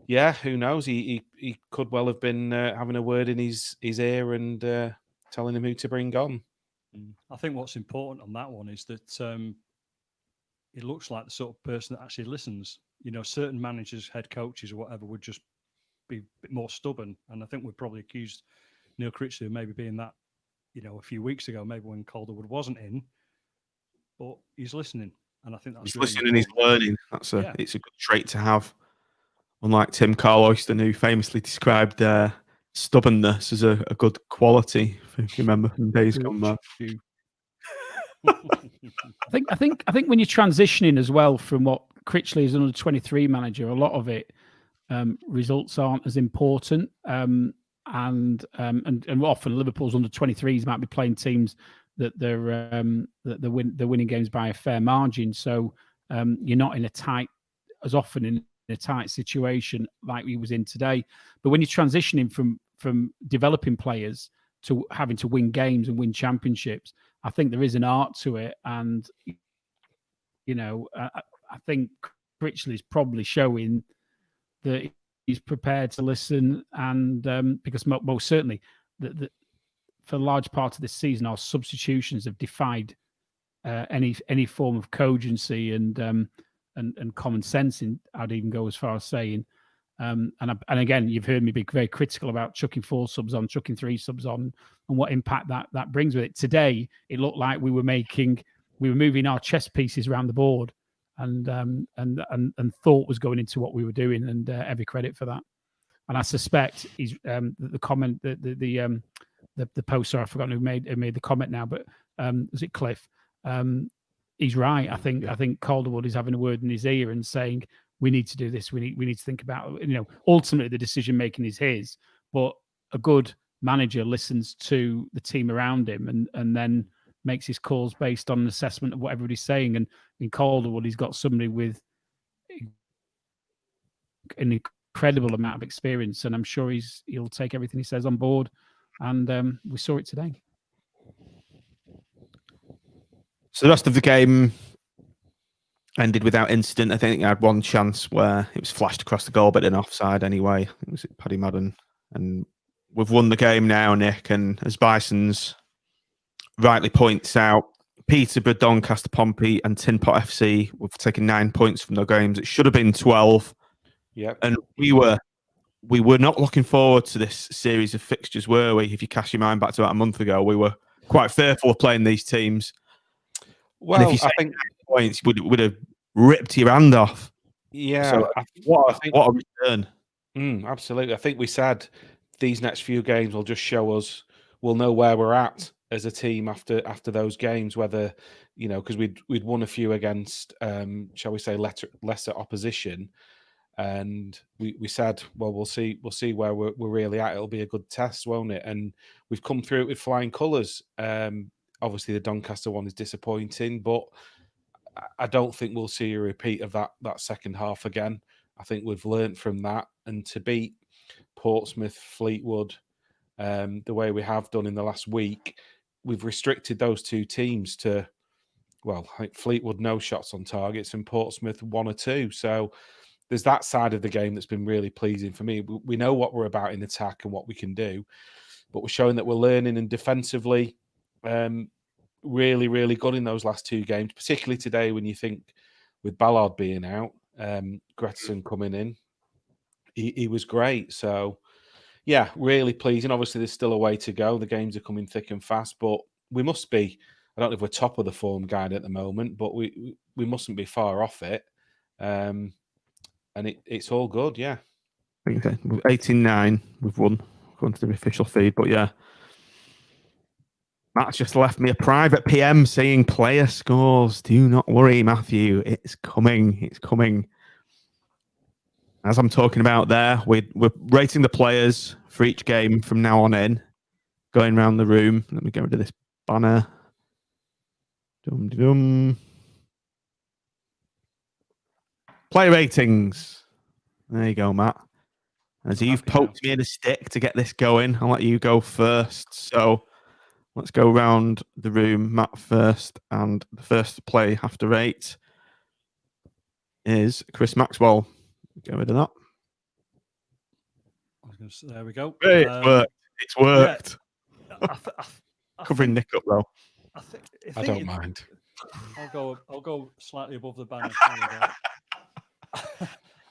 yeah, who knows? He could well have been having a word in his ear and telling him who to bring on. I think what's important on that one is that it looks like the sort of person that actually listens. Certain managers, head coaches, or whatever would just be a bit more stubborn, and I think we've probably accused Neil Critchley of maybe being that. A few weeks ago, maybe when Calderwood wasn't in, but he's listening, and I think that's He's really listening and he's learning. It's a good trait to have. Unlike Tim Carloyston, who famously described stubbornness as a good quality, if you remember from days gone by. I think when you're transitioning as well from what Critchley is an under 23 manager, a lot of it results aren't as important, and often Liverpool's under 23s might be playing teams that they're winning games by a fair margin. So you're not in a tight situation like we was in today. But when you're transitioning from developing players to having to win games and win championships, I think there is an art to it. And I think Critchley is probably showing that he's prepared to listen, and because most certainly for a large part of this season, our substitutions have defied any form of cogency and common sense. I'd even go as far as saying, and again, you've heard me be very critical about chucking 4 subs on, chucking 3 subs on, and what impact that brings with it. Today, it looked like we were moving our chess pieces around the board, and thought was going into what we were doing, and every credit for that. And I suspect he's the comment, the poster, I've forgotten who made the comment now, but was it Cliff? He's right. I think Calderwood is having a word in his ear and saying, we need to do this. We need to think about, ultimately the decision making is his, but a good manager listens to the team around him and then makes his calls based on an assessment of what everybody's saying. And in Calderwood, he's got somebody with an incredible amount of experience, and I'm sure he'll take everything he says on board. And we saw it today. So the rest of the game ended without incident. I think I had one chance where it was flashed across the goal, but in offside anyway. It was Paddy Madden. And we've won the game now, Nick. And as Bison's rightly points out, Peterborough, Doncaster, Pompey and Tin Pot FC, we've taken 9 points from their games. It should have been 12. Yep. And we were not looking forward to this series of fixtures, were we? If you cast your mind back to about a month ago, we were quite fearful of playing these teams. Well, and if you I think points would have ripped your hand off. Yeah. So, what a return. Absolutely. I think we said these next few games will just show us, we'll know where we're at as a team after those games, whether, because we'd won a few against, shall we say, lesser opposition. And we said, well, we'll see where we're really at. It'll be a good test, won't it? And we've come through it with flying colours. Obviously, the Doncaster one is disappointing, but I don't think we'll see a repeat of that second half again. I think we've learnt from that. And to beat Portsmouth, Fleetwood, the way we have done in the last week, we've restricted those two teams to, well, I think Fleetwood, no shots on targets, and Portsmouth, 1 or 2. So there's that side of the game that's been really pleasing for me. We know what we're about in attack and what we can do, but we're showing that we're learning, and defensively, really, really good in those last 2 games, particularly today when you think with Ballard being out, Gretson coming in, he was great. So, yeah, really pleasing. Obviously, there's still a way to go. The games are coming thick and fast, but we must be, I don't know if we're top of the form guide at the moment, but we mustn't be far off it. And it's all good, yeah. I think 18-9, we've won, according to the official feed. But yeah, Matt's just left me a private PM saying player scores. Do not worry, Matthew. It's coming. It's coming. As I'm talking about there, we're rating the players for each game from now on in. Going around the room. Let me get rid of this banner. Dum-dum. Player ratings. There you go, Matt. As you've poked me in a stick to get this going, I'll let you go first. So let's go round the room. Matt first, and the first to play have to rate is Chris Maxwell. Get rid of that. There we go. Hey, it's worked. It's worked. Yeah, Covering Nick up though. I don't mind. I'll go slightly above the banner.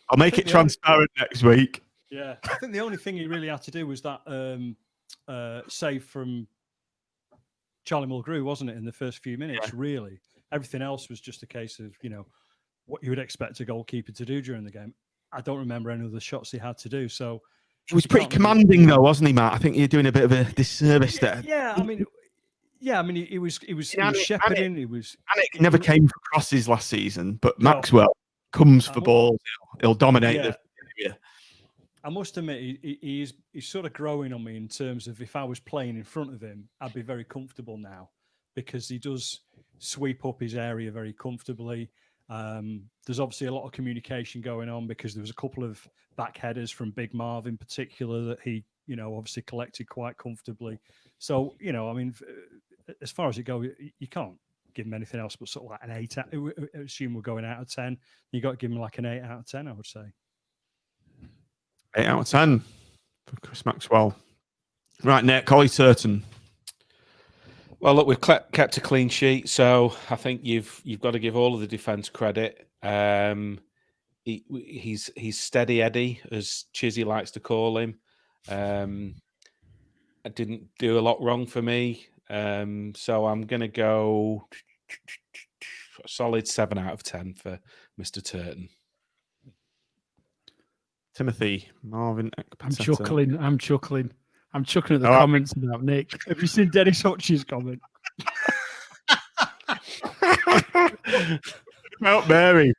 I'll make it transparent next week. Yeah, I think the only thing he really had to do was that save from Charlie Mulgrew, wasn't it, in the first few minutes? Yeah. Really, everything else was just a case of what you would expect a goalkeeper to do during the game. I don't remember any of the shots he had to do. So he was pretty commanding, though, wasn't he, Matt? I think you're doing a bit of a disservice there. Yeah, I mean, he was shepherding. He was. Anik never came for crosses last season, but Maxwell comes for balls. He'll dominate the area. I must admit, he's sort of growing on me in terms of if I was playing in front of him, I'd be very comfortable now because he does sweep up his area very comfortably. There's obviously a lot of communication going on because there was a couple of back headers from Big Marv in particular that he, obviously collected quite comfortably. So, I mean, as far as it goes, you can't give him anything else but sort of like an 8. I assume we're going out of 10. You got to give him like an 8 out of 10, I would say. 8 out of 10 for Chris Maxwell. Right, Nick, Collie Turton. Well, look, we've kept a clean sheet, so I think you've got to give all of the defence credit. He's steady Eddie, as Chizzy likes to call him. I didn't do a lot wrong for me, so I'm going to go a solid 7 out of 10 for Mr. Turton. Timothy, Marvin. I'm chuckling at the comments about Nick. Have you seen Dennis Hutch's comment? Mount Mary.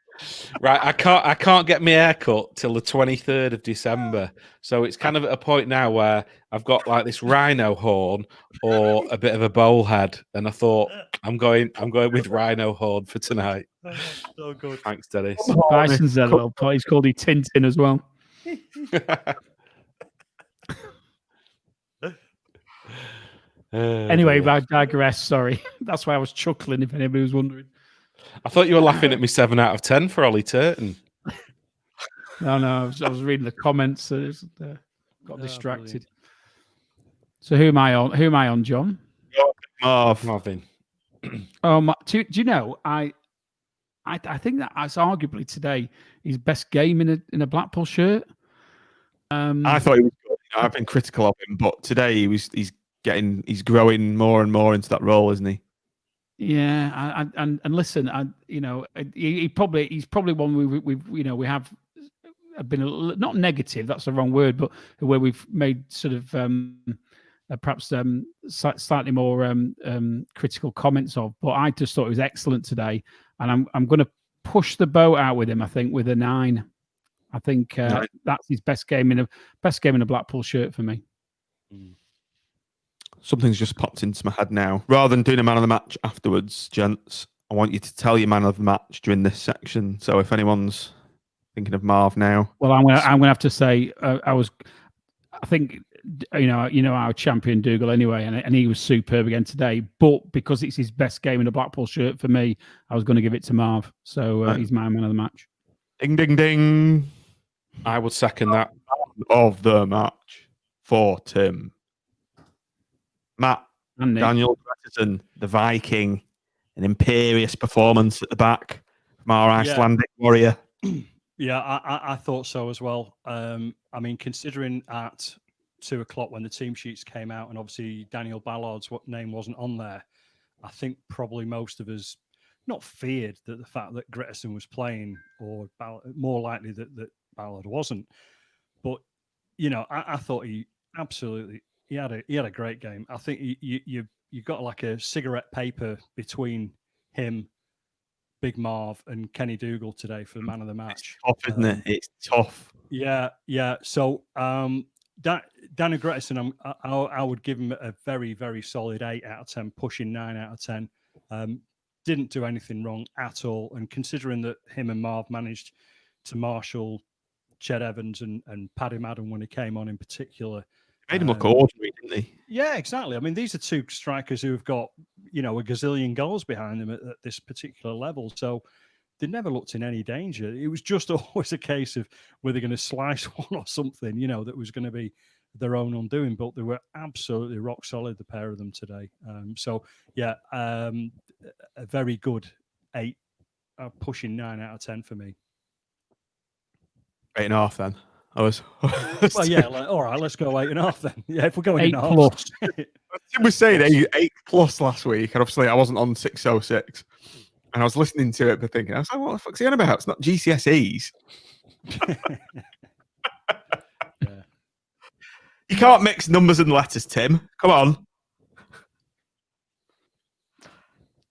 Right, I can't get my hair cut till the 23rd of December. So it's kind of at a point now where I've got like this rhino horn or a bit of a bowl head, and I thought I'm going with rhino horn for tonight. So good. Thanks, Dennis. Bison's there a little part. He's called Tintin as well. Anyway, I digress. Sorry, that's why I was chuckling. If anybody was wondering, I thought you were laughing at me 7 out of 10 for Ollie Turton. No, I was reading the comments. So got distracted. So who am I on, John? Marvin. Do you know? I think that that's arguably today his best game in a Blackpool shirt. I thought he was good. I've been critical of him, but today he's he's growing more and more into that role, isn't he? Yeah, and listen, he's probably one we have been not negative. That's the wrong word, but where we've made sort of perhaps slightly more critical comments of. But I just thought it was excellent today, and I'm going to push the boat out with him. I think with a 9. I think that's his best game in a Blackpool shirt for me. Something's just popped into my head now. Rather than doing a man of the match afterwards, gents, I want you to tell your man of the match during this section. So if anyone's thinking of Marv now, well, I'm gonna have to say I think our champion Dougal anyway, and he was superb again today. But because it's his best game in a Blackpool shirt for me, I was going to give it to Marv. So he's my man of the match. Ding ding ding. I would second that. Of the match for Tim. Matt, Daniel Gretterton, the Viking, an imperious performance at the back from our Icelandic warrior. Yeah, I thought so as well. I mean, considering at 2:00 when the team sheets came out, and obviously Daniel Ballard's name wasn't on there, I think probably most of us not feared that the fact that Gretterson was playing, or more likely that Ballard wasn't. But I thought he absolutely. He had a great game. I think you've got like a cigarette paper between him, Big Marv, and Kenny Dougal today for the man of the match. It's tough, isn't it? It's tough. Yeah. So Danny Grettison, I would give him a very, very solid 8 out of 10, pushing 9 out of 10. Didn't do anything wrong at all. And considering that him and Marv managed to marshal Ched Evans and Paddy Madden when he came on in particular. Made him look ordinary, didn't he? Yeah, exactly. I mean, these are two strikers who have got, a gazillion goals behind them at this particular level. So they never looked in any danger. It was just always a case of were they going to slice one or something, that was going to be their own undoing. But they were absolutely rock solid, the pair of them today. A very good 8, pushing 9 out of 10 for me. 8.5 then. Well, yeah. All right, let's go 8.5 then. Yeah, if we're going 8 plus. Tim was saying 8 plus last week, and obviously I wasn't on 606, and I was listening to it, but thinking, I was like, what the fuck's he on about? It's not GCSEs. Yeah. You can't mix numbers and letters, Tim. Come on.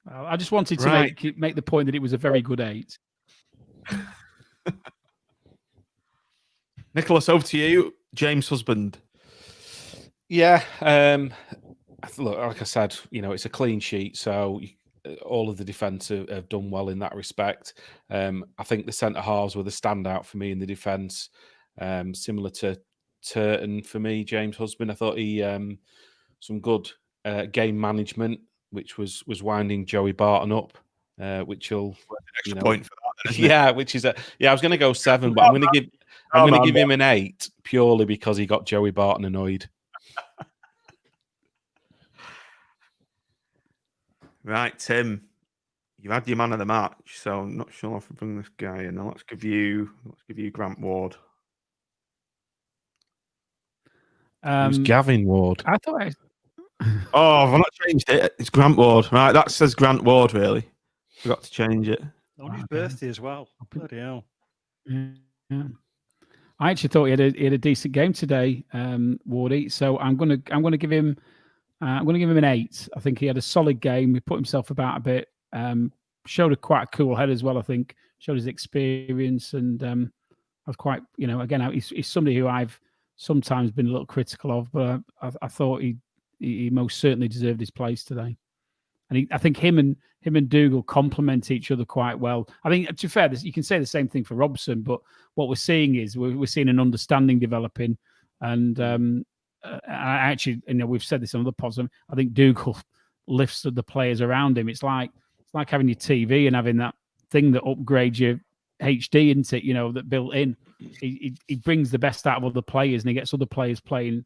I just wanted to make the point that it was a very good 8. Nicholas, over to you. James' husband. Yeah. Look, like I said, it's a clean sheet, so all of the defence have done well in that respect. I think the centre halves were the standout for me in the defence, similar to Turton for me. James' husband, I thought he some good game management, which was winding Joey Barton up, which will extra point for that. Then, yeah, which is I was going to go 7, but I'm going to give him an 8 purely because he got Joey Barton annoyed. Right, Tim, you had your man of the match, so I'm not sure if I bring this guy in. Now let's give you Grant Ward. It was Gavin Ward. I thought Oh, I've not changed it. It's Grant Ward. Right, that says Grant Ward, really. Forgot to change it. On his birthday as well. Bloody hell. Yeah. I actually thought he had a decent game today, Wardy. So I'm gonna give him an 8. I think he had a solid game. He put himself about a bit. Showed a quite a cool head as well. I think showed his experience, and I was quite, again, he's somebody who I've sometimes been a little critical of, but I thought he most certainly deserved his place today. And I think him and Dougal complement each other quite well. I think, to be fair, you can say the same thing for Robson, but what we're seeing is we're seeing an understanding developing. And I actually, we've said this on other pods. I think Dougal lifts the players around him. It's like having your TV and having that thing that upgrades your HD, isn't it? That built in. He brings the best out of other players, and he gets other players playing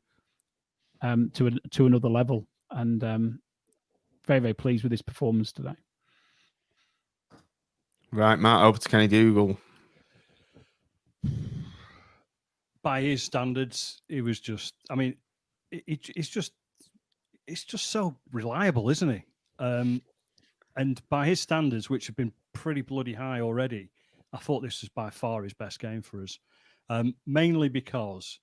to another level. And very, very pleased with his performance today. Right, Matt, over to Kenny Dougal. By his standards, he was just, it's just so reliable, isn't he? And by his standards, which have been pretty bloody high already, I thought this was by far his best game for us. Mainly because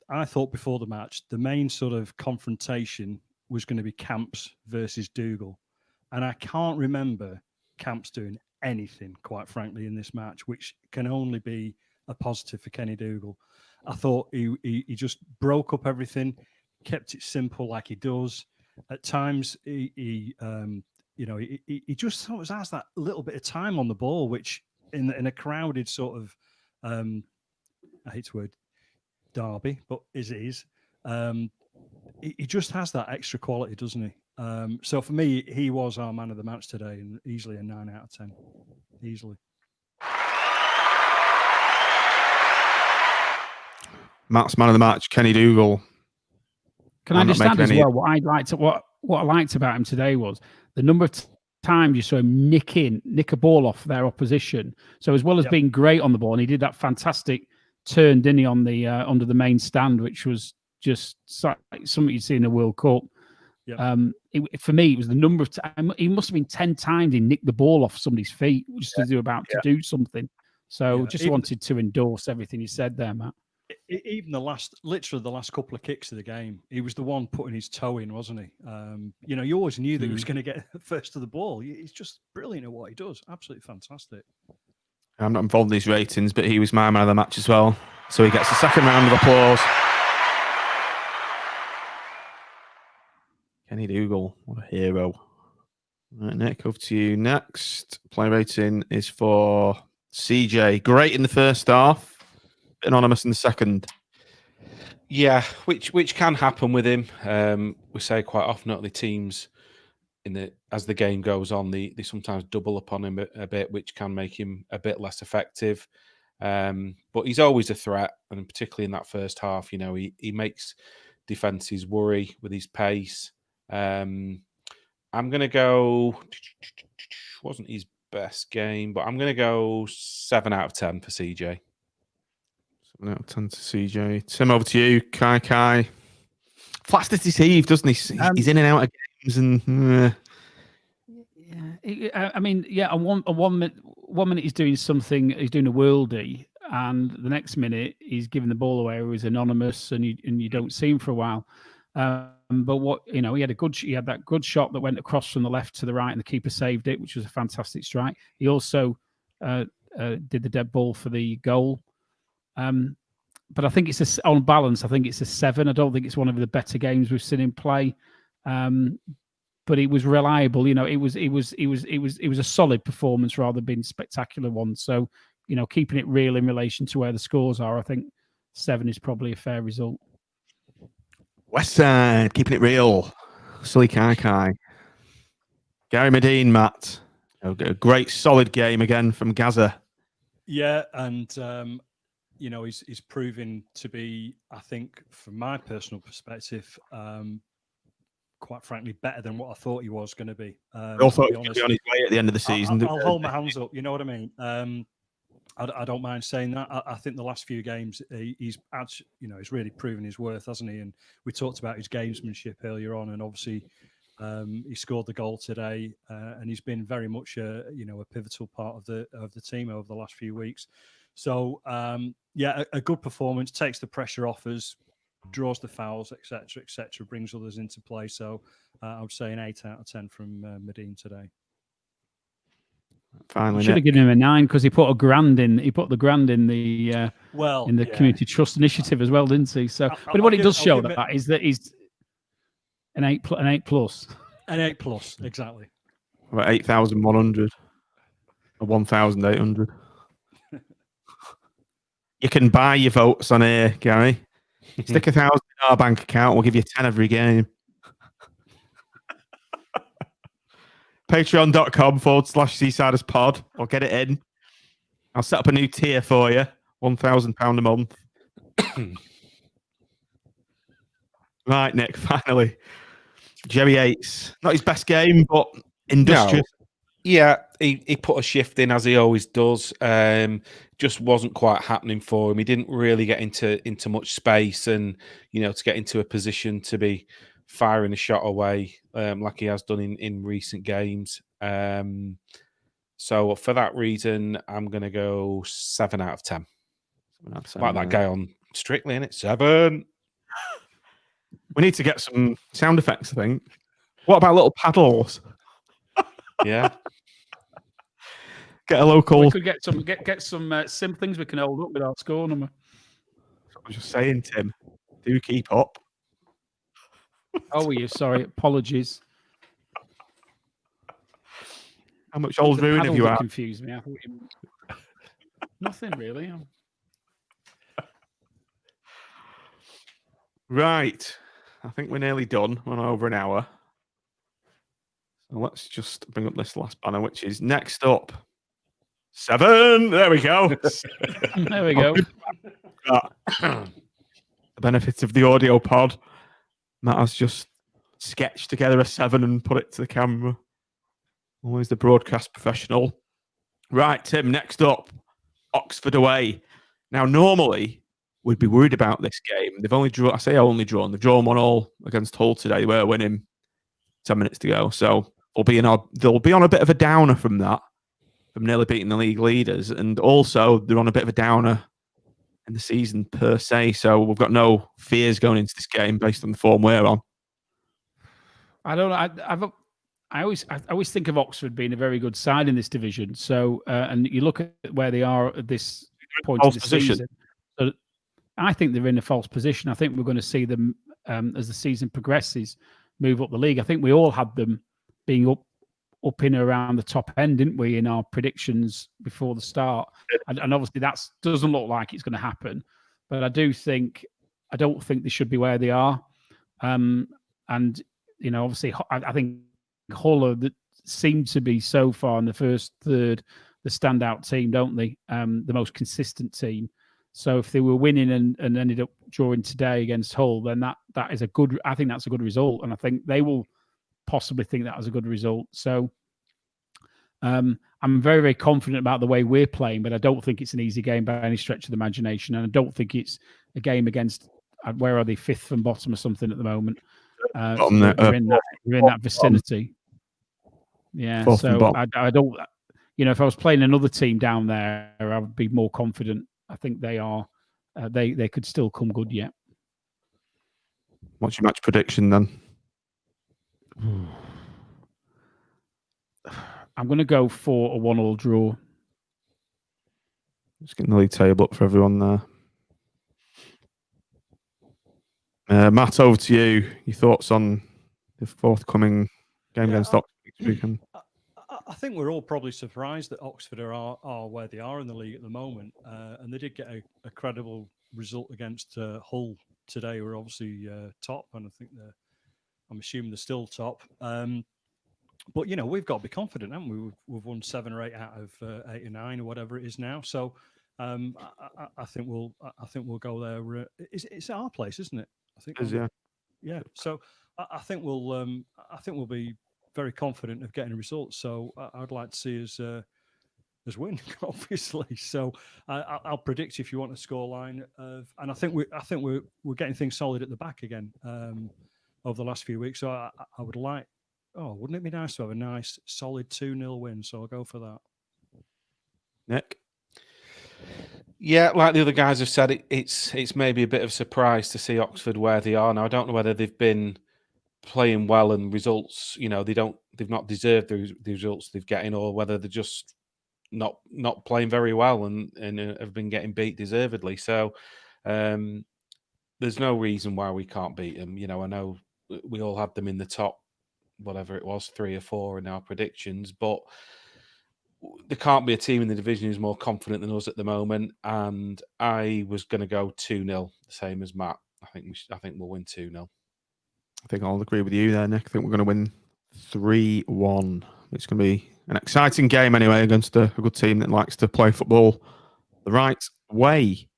I thought before the match, the main sort of confrontation was going to be Camps versus Dougal. And I can't remember Camps doing anything, quite frankly, in this match, which can only be a positive for Kenny Dougal. I thought he just broke up everything, kept it simple like he does. At times, he just sort of has that little bit of time on the ball, which in a crowded sort of, I hate the word derby, but it is. He just has that extra quality, doesn't he? So for me, he was our man of the match today, and easily a 9 out of 10. Easily. Matt's man of the match, Kenny Dougal. Can I just add as well what I liked about him today was the number of times you saw him nick a ball off their opposition. So as well as being great on the ball, and he did that fantastic turn, didn't he, on the under the main stand, which was just something you'd see in the World Cup. For me, it was the number of times. He must have been 10 times he nicked the ball off somebody's feet just as they were about to do something. So wanted to endorse everything you said there, Matt. even literally the last couple of kicks of the game, he was the one putting his toe in, wasn't he? You always knew that he was going to get first to the ball. He's just brilliant at what he does. Absolutely fantastic. I'm not involved in these ratings, but he was my man of the match as well. So he gets a second round of applause. Kenny Dougal, what a hero. Right, Nick, over to you next. Play rating is for CJ. Great in the first half, anonymous in the second. Yeah, which can happen with him. We say quite often at the teams as the game goes on, they sometimes double upon him a bit, which can make him a bit less effective. But he's always a threat, and particularly in that first half, he makes defenses worry with his pace. I'm going to go, wasn't his best game, but I'm going to go 7 out of 10 for CJ. 7 out of 10 to CJ. Tim, over to you. Kai. Flats to deceive, doesn't he? He's in and out of games and... Yeah, I mean, one minute he's doing something, he's doing a worldie, and the next minute he's giving the ball away, or he's anonymous, and you don't see him for a while. But he had that good shot that went across from the left to the right, and the keeper saved it, which was a fantastic strike. He also did the dead ball for the goal. But I think on balance, I think it's a 7. I don't think it's one of the better games we've seen him play. But it was reliable. It was a solid performance rather than being a spectacular one. So, keeping it real in relation to where the scores are, I think 7 is probably a fair result. West Side, keeping it real. Sully Kai. Gary Medine, Matt. A great solid game again from Gaza. Yeah, and he's proving to be, I think, from my personal perspective, quite frankly, better than what I thought he was going to be. We all thought he was going to be on his way at the end of the season. I'll hold my hands up. You know what I mean? I don't mind saying that. I think the last few games he's really proven his worth, hasn't he? And we talked about his gamesmanship earlier on, and obviously he scored the goal today, and he's been very much a pivotal part of the team over the last few weeks. So a good performance, takes the pressure off us, draws the fouls, etc., brings others into play. So I would say an 8 out of 10 from Medine today. Finally, should have given him a 9 because he put the grand in the community trust initiative as well, didn't he? So, but what it does show is that he's an 8 plus. An 8 plus, exactly. About 8,100 or 1,800. You can buy your votes on here, Gary. Stick 1,000 in our bank account. We'll give you 10 every game. Patreon.com/SeasidersPod. I'll get it in. I'll set up a new tier for you. £1,000 a month. Right, Nick, finally. Jerry Yates. Not his best game, but industrious. No. Yeah, he put a shift in as he always does. Just wasn't quite happening for him. He didn't really get into much space, and to get into a position to be firing a shot away like he has done in recent games. So for that reason, I'm going to go 7 out of 10. Like that guy on Strictly, innit? 7. We need to get some sound effects, I think. What about little paddles? Yeah. Get a local. We could get some sim things we can hold up with our score number. I was just saying, Tim. Do keep up. Oh, were you? Sorry. Apologies. How much old ruin have you had? Confused me. Nothing really. Right. I think we're nearly done. We're on over an hour. So let's just bring up this last banner, which is next up. 7. There we go. There we go. The benefits of the audio pod. Matt has just sketched together a 7 and put it to the camera. Always the broadcast professional. Right, Tim, next up. Oxford away. Now, normally, we'd be worried about this game. They've only drawn, I say only drawn, they've drawn 1-1 against Hull today. They were winning 10 minutes to go. So they'll be on a bit of a downer from that, from nearly beating the league leaders. And also, they're on a bit of a downer in the season per se. So we've got no fears going into this game based on the form we're on. I don't know. I always think of Oxford being a very good side in this division. So, and you look at where they are at this point of the season. So I think they're in a false position. I think we're going to see them as the season progresses move up the league. I think we all had them being up in around the top end, didn't we, in our predictions before the start? And obviously that doesn't look like it's going to happen. But I don't think they should be where they are. And obviously I think Hull that seem to be so far in the first third the standout team, don't they? The most consistent team. So if they were winning and ended up drawing today against Hull, then that is a good. I think that's a good result, and I think they will possibly think that was a good result. So I'm very, very confident about the way we're playing, but I don't think it's an easy game by any stretch of the imagination, and I don't think it's a game against where are they, fifth from bottom or something at the moment. So we're in that vicinity. Yeah, so I don't. If I was playing another team down there, I would be more confident. I think they are. They could still come good yet. What's your match prediction then? I'm going to go for a 1-1 draw. Just getting the league table up for everyone there. Matt, over to you. Your thoughts on the forthcoming game against Oxford next weekend? I think we're all probably surprised that Oxford are where they are in the league at the moment, and they did get a credible result against Hull today. We're obviously top, and I think I'm assuming they're still top. But we've got to be confident, haven't we? We've won 7 or 8 out of 8 or 9 or whatever it is now. So I think we'll go there. It's our place, isn't it? I think. It is, yeah. Yeah. So I think we'll be very confident of getting results. So I'd like to see us win, obviously. So I'll predict, if you want a scoreline of, and I think we're getting things solid at the back again over the last few weeks. So I would like. Oh, wouldn't it be nice to have a nice solid 2-0 win? So I'll go for that. Nick? Yeah, like the other guys have said, it's maybe a bit of a surprise to see Oxford where they are now. I don't know whether they've been playing well and results, they've not deserved the results they've getting, or whether they're just not playing very well and have been getting beat deservedly. So there's no reason why we can't beat them. I know we all had them in the top, whatever it was, 3 or 4 in our predictions, but there can't be a team in the division who's more confident than us at the moment. And I was going to go 2-0, the same as Matt. I think we'll win 2-0. I think I'll agree with you there, Nick. I think we're going to win 3-1. It's going to be an exciting game anyway against a good team that likes to play football the right way.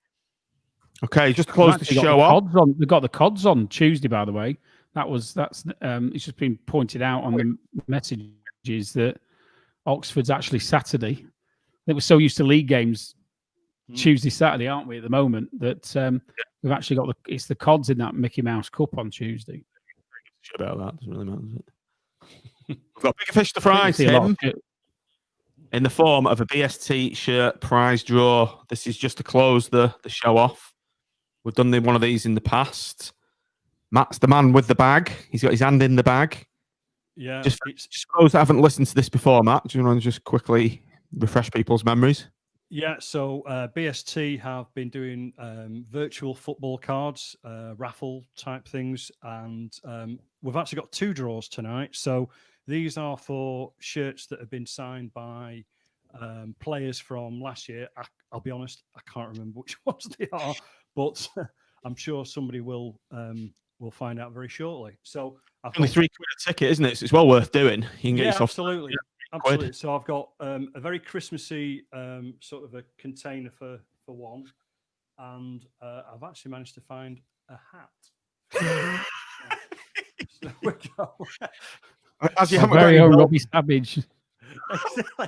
Okay, just to close the show off. They've got the CODs on Tuesday, by the way. That's it's just been pointed out on the messages that Oxford's actually Saturday. They were so used to league games Tuesday, Saturday, aren't we, at the moment, that we've actually got it's the CODs in that Mickey Mouse Cup on Tuesday. About that doesn't really matter, does it? We've got bigger fish to fry, Tim, in the form of a BST shirt prize draw. This is just to close the show off. We've done one of these in the past. Matt's the man with the bag. He's got his hand in the bag. Yeah. Just for those that haven't listened to this before, Matt, do you want to just quickly refresh people's memories? Yeah, so BST have been doing virtual football cards, raffle type things, and we've actually got 2 draws tonight. So these are for shirts that have been signed by players from last year. I'll be honest, I can't remember which ones they are, but I'm sure somebody will find out very shortly. So only £3 a ticket, isn't it? So it's well worth doing. You can get yourself absolutely. Absolutely. So I've got a very Christmassy sort of a container for one, and I've actually managed to find a hat. So we go. As you haven't very own Robbie Savage.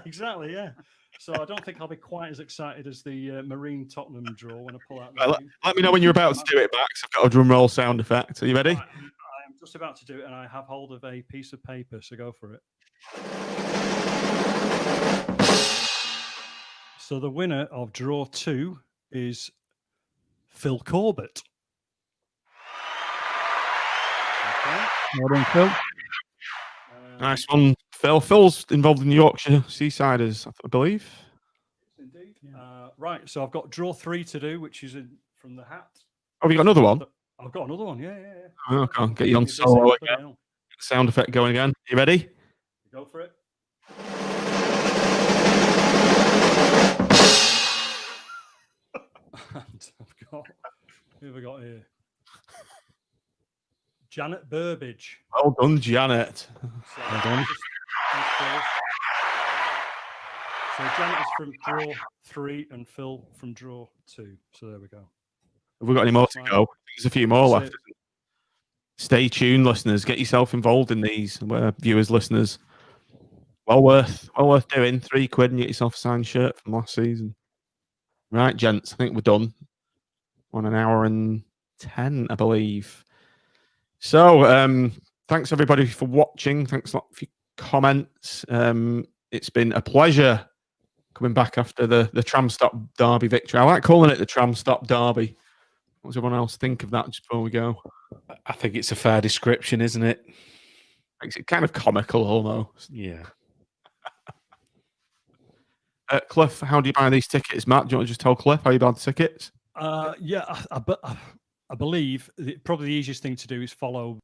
Exactly, yeah. So I don't think I'll be quite as excited as the Marine Tottenham draw when I pull out. Let me know when you're about to do it, Max. I've got a drum roll sound effect. Are you ready? I'm just about to do it, and I have hold of a piece of paper, so go for it. So the winner of draw 2 is Phil Corbett. Okay. Well done, Phil. Nice one, Phil. Phil's involved in the Yorkshire Seasiders, I believe. Indeed. Right, so I've got draw 3 to do, which is from the hat. Oh, have you got another one? I've got another one, yeah. Okay, get you on solo again. Sound effect going again. You ready? Go for it. And I've got, who have I got here? Janet Burbage. Well done, Janet. So, so Janet is from draw 3 and Phil from draw 2. So there we go. Have we got any more to go? There's a few more left. Stay tuned, listeners. Get yourself involved in these, viewers, listeners. Well worth doing. £3 and get yourself a signed shirt from last season. Right, gents, I think we're done. 1 hour and 10, I believe. So, thanks everybody for watching. Thanks a lot for your comments. It's been a pleasure coming back after the Tram Stop Derby victory. I like calling it the Tram Stop Derby. What does everyone else think of that just before we go? I think it's a fair description, isn't it? Makes it kind of comical almost. Yeah. Cliff, how do you buy these tickets? Matt, do you want to just tell Cliff how you buy the tickets? I believe probably the easiest thing to do is follow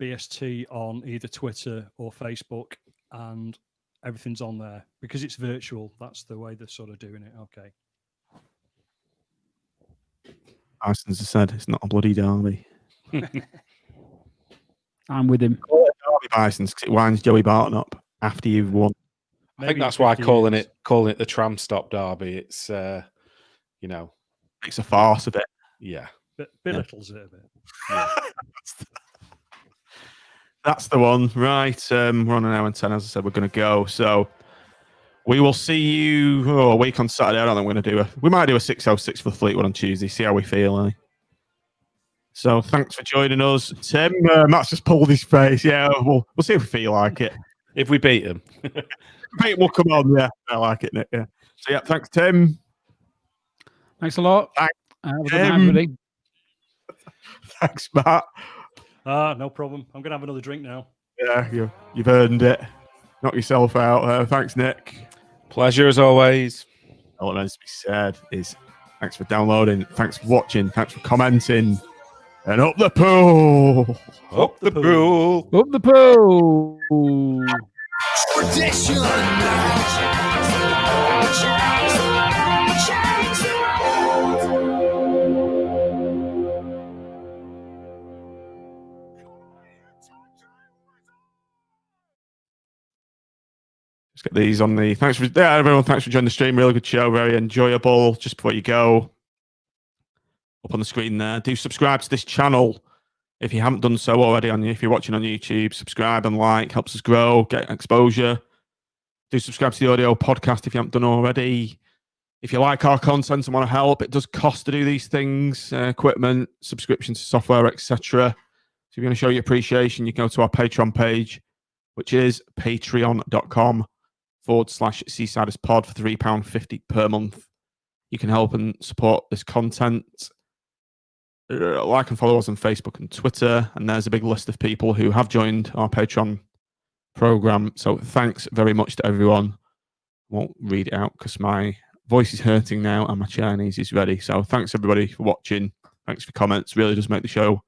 BST on either Twitter or Facebook, and everything's on there because it's virtual. That's the way they're sort of doing it. Okay. Bisons has said it's not a bloody derby. I'm with him. Derby Bisons because it winds Joey Barton up after you've won. I think that's why calling it the Tram Stop Derby. It's It's a farce of it. Yeah. Belittles it a bit. Yeah. That's the one. Right. We're on an hour and 10. As I said, we're going to go. So we will see you a week on Saturday. I don't think we're going to do we might do a 6:06 for Fleetwood on Tuesday. See how we feel. Eh? So thanks for joining us. Tim, Matt's just pulled his face. Yeah, we'll see if we feel like it. If we beat them. We'll come on. Yeah, I like it, Nick. Yeah. So yeah, thanks, Tim. Thanks a lot. Thanks, have a good night, everybody. Thanks, Matt. No problem. I'm going to have another drink now. Yeah, you've earned it. Knock yourself out. Thanks, Nick. Pleasure as always. All that needs to be said is thanks for downloading, thanks for watching, thanks for commenting, and up the pool. Up the pool. Up the pool. Tradition. Let's get these on the. Thanks for everyone. Thanks for joining the stream. Really good show. Very enjoyable. Just before you go, up on the screen there, do subscribe to this channel if you haven't done so already. If you're watching on YouTube, subscribe and like, helps us grow, get exposure. Do subscribe to the audio podcast if you haven't done already. If you like our content and want to help, it does cost to do these things: equipment, subscriptions to software, etc. So if you want to show your appreciation, you can go to our Patreon page, which is patreon.com/SeasidersPod for £3.50 per month. You can help and support this content. Like and follow us on Facebook and Twitter. And there's a big list of people who have joined our Patreon program. So thanks very much to everyone. I won't read it out because my voice is hurting now and my Chinese is ready. So thanks everybody for watching. Thanks for comments. Really does make the show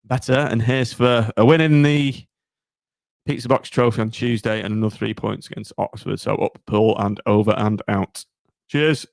better. And here's for a win in the Pizza Box Trophy on Tuesday and another 3 points against Oxford. So up, pull, and over and out. Cheers.